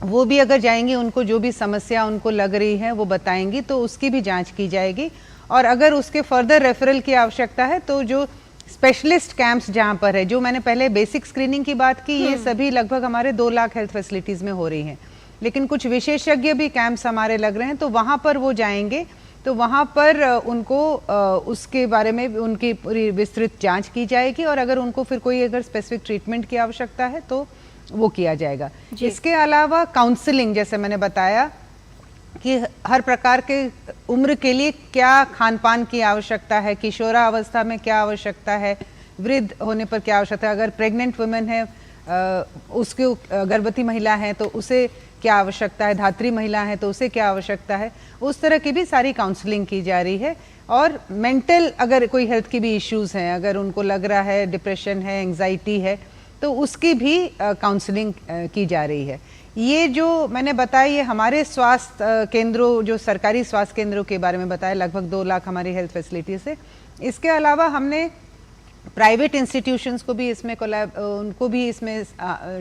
वो भी अगर जाएंगी, उनको जो भी समस्या उनको लग रही है वो बताएंगी, तो उसकी भी जांच की जाएगी। और अगर उसके फर्दर रेफरल की आवश्यकता है तो जो स्पेशलिस्ट कैंप्स जहाँ पर है, जो मैंने पहले बेसिक स्क्रीनिंग की बात की, ये सभी लगभग हमारे 2 लाख हेल्थ फैसिलिटीज़ में हो रही हैं, लेकिन कुछ विशेषज्ञ भी कैंप्स हमारे लग रहे हैं, तो वहाँ पर वो जाएंगे, तो वहाँ पर उनको उसके बारे में उनकी पूरी विस्तृत जांच की जाएगी और अगर उनको फिर कोई अगर स्पेसिफिक ट्रीटमेंट की आवश्यकता है तो वो किया जाएगा। इसके अलावा काउंसलिंग, जैसे मैंने बताया कि हर प्रकार के उम्र के लिए क्या खान पान की आवश्यकता है, किशोरावस्था में क्या आवश्यकता है, वृद्ध होने पर क्या आवश्यकता है, अगर प्रेग्नेंट वुमेन है, उसके गर्भवती महिला है तो उसे क्या आवश्यकता है, धात्री महिला है तो उसे क्या आवश्यकता है, उस तरह की भी सारी काउंसलिंग की जा रही है। और मेंटल अगर कोई हेल्थ की भी इश्यूज़ हैं, अगर उनको लग रहा है डिप्रेशन है, एंग्जाइटी है, तो उसकी भी काउंसलिंग की जा रही है। ये जो मैंने बताया, ये हमारे स्वास्थ्य केंद्रों, जो सरकारी स्वास्थ्य केंद्रों के बारे में बताया, लगभग 2 लाख हमारी हेल्थ फैसिलिटीज़ है। इसके अलावा हमने प्राइवेट इंस्टीट्यूशंस को भी इसमें उनको भी इसमें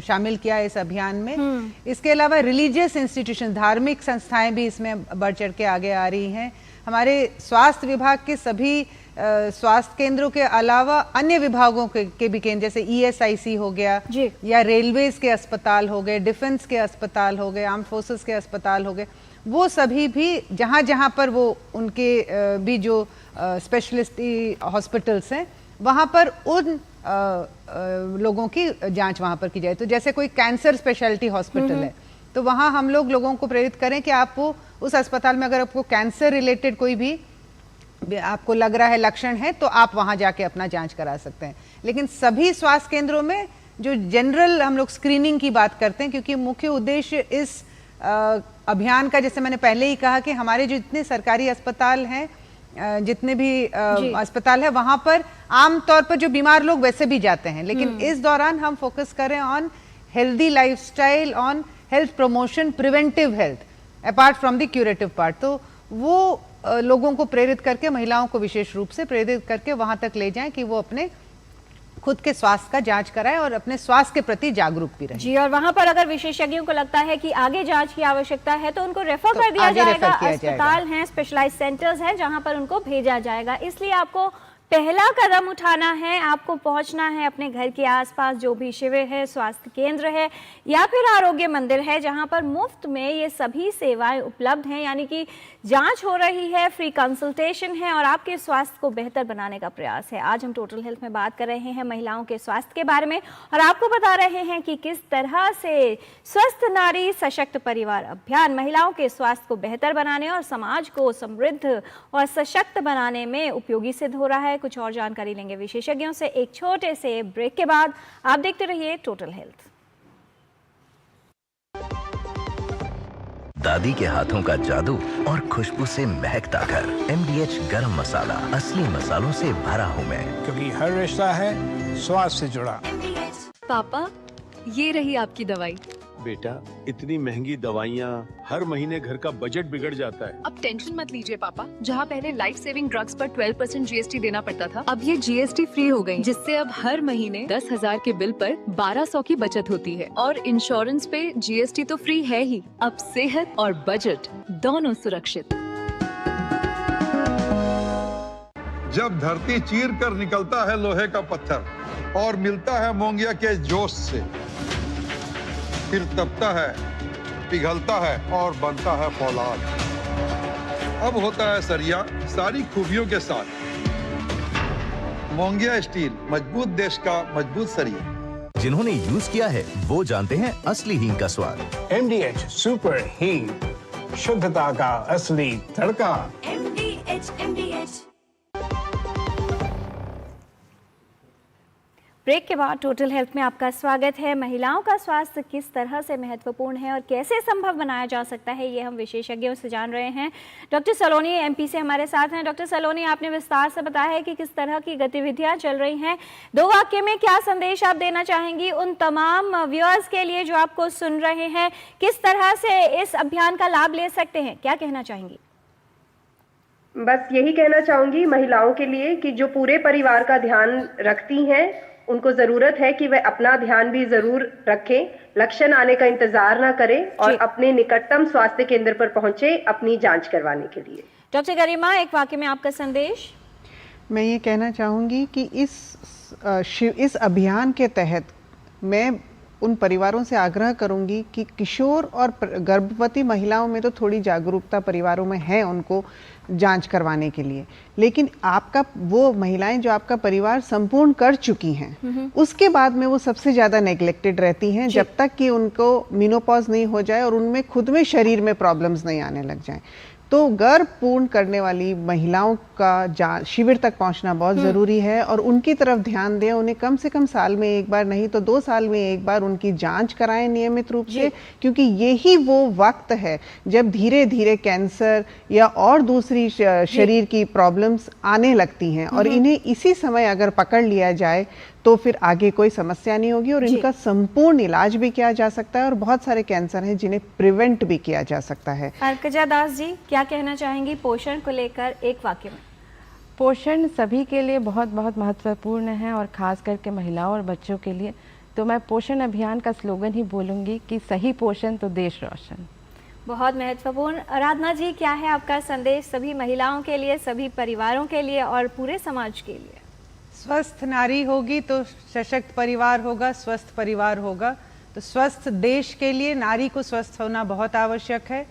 शामिल किया है इस अभियान में। इसके अलावा रिलीजियस इंस्टीट्यूशन, धार्मिक संस्थाएं भी इसमें बढ़ चढ़ के आगे आ रही हैं। हमारे स्वास्थ्य विभाग के सभी स्वास्थ्य केंद्रों के अलावा अन्य विभागों के भी केंद्र, जैसे ESIC हो गया या रेलवेज के अस्पताल हो गए, डिफेंस के अस्पताल हो गए, आर्म फोर्सेस के अस्पताल हो गए, वो सभी भी जहाँ जहाँ पर वो उनके भी जो स्पेशलिस्ट हॉस्पिटल्स हैं, वहाँ पर उन लोगों की जांच वहाँ पर की जाए। तो जैसे कोई कैंसर स्पेशलिटी हॉस्पिटल है, तो वहाँ हम लोगों को प्रेरित करें कि आप वो उस अस्पताल में अगर आपको कैंसर रिलेटेड कोई भी आपको लग रहा है लक्षण है, तो आप वहाँ जाके अपना जांच करा सकते हैं। लेकिन सभी स्वास्थ्य केंद्रों में जो जनरल हम लोग स्क्रीनिंग की बात करते हैं, क्योंकि मुख्य उद्देश्य इस अभियान का, जैसे मैंने पहले ही कहा कि हमारे जो जितने सरकारी अस्पताल हैं, जितने भी अस्पताल है, वहाँ पर आमतौर पर जो बीमार लोग वैसे भी जाते हैं, लेकिन इस दौरान हम फोकस करें on healthy lifestyle, on health promotion, preventive health, apart from the curative part. तो वो लोगों को प्रेरित करके, महिलाओं को विशेष रूप से प्रेरित करके वहां तक ले जाएं कि वो अपने खुद के स्वास्थ्य का जांच कराएं और अपने स्वास्थ्य के प्रति जागरूक भी रहें। जी, और वहां पर अगर विशेषज्ञों को लगता है कि आगे जांच की आवश्यकता है तो उनको रेफर कर दिया जाएगा। अस्पताल हैं, स्पेशलाइज्ड सेंटर्स हैं जहां पर उनको भेजा जाएगा। इसलिए आपको पहला कदम उठाना है, आपको पहुंचना है अपने घर के आसपास जो भी शिविर है, स्वास्थ्य केंद्र है या फिर आरोग्य मंदिर है, जहां पर मुफ्त में ये सभी सेवाएं उपलब्ध हैं, यानी कि जांच हो रही है, फ्री कंसल्टेशन है और आपके स्वास्थ्य को बेहतर बनाने का प्रयास है। आज हम टोटल हेल्थ में बात कर रहे हैं महिलाओं के स्वास्थ्य के बारे में और आपको बता रहे हैं कि किस तरह से स्वस्थ नारी सशक्त परिवार अभियान महिलाओं के स्वास्थ्य को बेहतर बनाने और समाज को समृद्ध और सशक्त बनाने में उपयोगी सिद्ध हो रहा है। कुछ और जानकारी लेंगे विशेषज्ञों से एक छोटे से ब्रेक के बाद। आप देखते रहिए टोटल हेल्थ। दादी के हाथों का जादू और खुशबू से महकता घर। MDH गरम मसाला, असली मसालों से भरा हूँ मैं, क्योंकि हर रिश्ता है स्वाद से जुड़ा। पापा, ये रही आपकी दवाई। बेटा, इतनी महंगी दवाइयाँ, हर महीने घर का बजट बिगड़ जाता है। अब टेंशन मत लीजिए पापा, जहाँ पहले लाइफ सेविंग ड्रग्स पर 12% GST देना पड़ता था, अब ये GST फ्री हो गई, जिससे अब हर महीने 10,000 के बिल पर 1200 की बचत होती है। और इंश्योरेंस पे GST तो फ्री है ही, अब सेहत और बजट दोनों सुरक्षित। जब धरती चीर कर निकलता है लोहे का पत्थर और मिलता है मोंगिया के जोश से, फिर तपता है, पिघलता है और बनता है फौलाद। अब होता है सरिया सारी खूबियों के साथ। मोंगिया स्टील, मजबूत देश का मजबूत सरिया। जिन्होंने यूज किया है वो जानते हैं असली हींग का स्वाद। MDH सुपर हींग, शुद्धता का असली तड़का। ब्रेक के बाद टोटल हेल्थ में आपका स्वागत है। महिलाओं का स्वास्थ्य किस तरह से महत्वपूर्ण है और कैसे संभव बनाया जा सकता है, ये हम विशेषज्ञों से जान रहे हैं। डॉक्टर सलोनी एमपी से हमारे साथ हैं। डॉक्टर सलोनी, आपने विस्तार से बताया है कि किस तरह की गतिविधियां चल रही हैं। 2 वाक्य में क्या संदेश आप देना चाहेंगी उन तमाम व्यूअर्स के लिए जो आपको सुन रहे हैं, किस तरह से इस अभियान का लाभ ले सकते हैं, क्या कहना चाहेंगी? बस यही कहना चाहूंगी महिलाओं के लिए कि जो पूरे परिवार का ध्यान रखती हैं, उनको जरूरत है कि वे अपना ध्यान भी जरूर रखें, लक्षण आने का इंतजार ना करें और अपने निकटतम स्वास्थ्य केंद्र पर पहुंचे अपनी जांच करवाने के लिए। डॉक्टर गरिमा, 1 वाक्य में आपका संदेश। मैं ये कहना चाहूँगी कि इस अभियान के तहत मैं उन परिवारों से आग्रह करूंगी कि किशोर और गर्भवती महिलाओं में तो थोड़ी जागरूकता परिवारों में है उनको जांच करवाने के लिए, लेकिन आपका वो महिलाएं जो आपका परिवार संपूर्ण कर चुकी हैं उसके बाद में वो सबसे ज़्यादा नेग्लेक्टेड रहती हैं जब तक कि उनको मेनोपॉज नहीं हो जाए और उनमें खुद में शरीर में प्रॉब्लम्स नहीं आने लग जाएं। तो गर्भ पूर्ण करने वाली महिलाओं का शिविर तक पहुंचना बहुत ज़रूरी है और उनकी तरफ ध्यान दें। उन्हें कम से कम साल में 1 बार नहीं तो 2 साल में 1 बार उनकी जांच कराएं नियमित रूप से, क्योंकि यही वो वक्त है जब धीरे धीरे कैंसर या और दूसरी शरीर की प्रॉब्लम्स आने लगती हैं और इन्हें इसी समय अगर पकड़ लिया जाए तो फिर आगे कोई समस्या नहीं होगी और इनका संपूर्ण इलाज भी किया जा सकता है और बहुत सारे कैंसर हैं जिन्हें प्रिवेंट भी किया जा सकता है। अर्कजा दास जी, क्या कहना चाहेंगी पोषण को लेकर 1 वाक्य में? पोषण सभी के लिए बहुत बहुत महत्वपूर्ण है और ख़ास करके महिलाओं और बच्चों के लिए। तो मैं पोषण अभियान का स्लोगन ही बोलूँगी कि सही पोषण तो देश रोशन। बहुत महत्वपूर्ण। आराधना जी, क्या है आपका संदेश सभी महिलाओं के लिए, सभी परिवारों के लिए और पूरे समाज के लिए? स्वस्थ नारी होगी तो सशक्त परिवार होगा, स्वस्थ परिवार होगा तो स्वस्थ देश के लिए नारी को स्वस्थ होना बहुत आवश्यक है।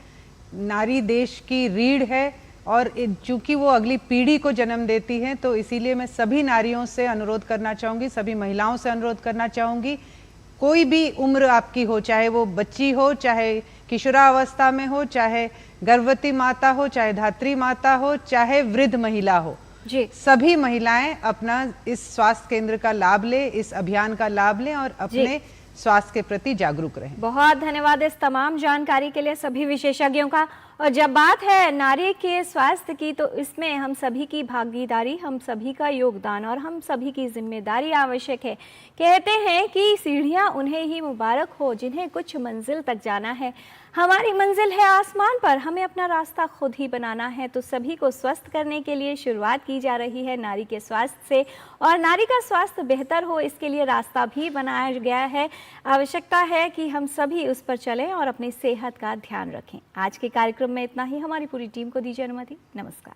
नारी देश की रीढ़ है और चूंकि वो अगली पीढ़ी को जन्म देती हैं तो इसीलिए मैं सभी नारियों से अनुरोध करना चाहूँगी, सभी महिलाओं से अनुरोध करना चाहूँगी, कोई भी उम्र आपकी हो, चाहे वो बच्ची हो, चाहे किशोरावस्था में हो, चाहे गर्भवती माता हो, चाहे धात्री माता हो, चाहे वृद्ध महिला हो, जी, सभी महिलाएं अपना इस स्वास्थ्य केंद्र का लाभ लें, इस अभियान का लाभ लें और अपने स्वास्थ्य के प्रति जागरूक रहें। बहुत धन्यवाद इस तमाम जानकारी के लिए सभी विशेषज्ञों का। और जब बात है नारी के स्वास्थ्य की तो इसमें हम सभी की भागीदारी, हम सभी का योगदान और हम सभी की जिम्मेदारी आवश्यक है। कहते हैं कि सीढ़ियां उन्हें ही मुबारक हो जिन्हें कुछ मंजिल तक जाना है। हमारी मंजिल है आसमान पर, हमें अपना रास्ता खुद ही बनाना है। तो सभी को स्वस्थ करने के लिए शुरुआत की जा रही है नारी के स्वास्थ्य से और नारी का स्वास्थ्य बेहतर हो इसके लिए रास्ता भी बनाया गया है। आवश्यकता है कि हम सभी उस पर चलें और अपनी सेहत का ध्यान रखें। आज के कार्यक्रम में इतना ही। हमारी पूरी टीम को दीजिए अनुमति। नमस्कार।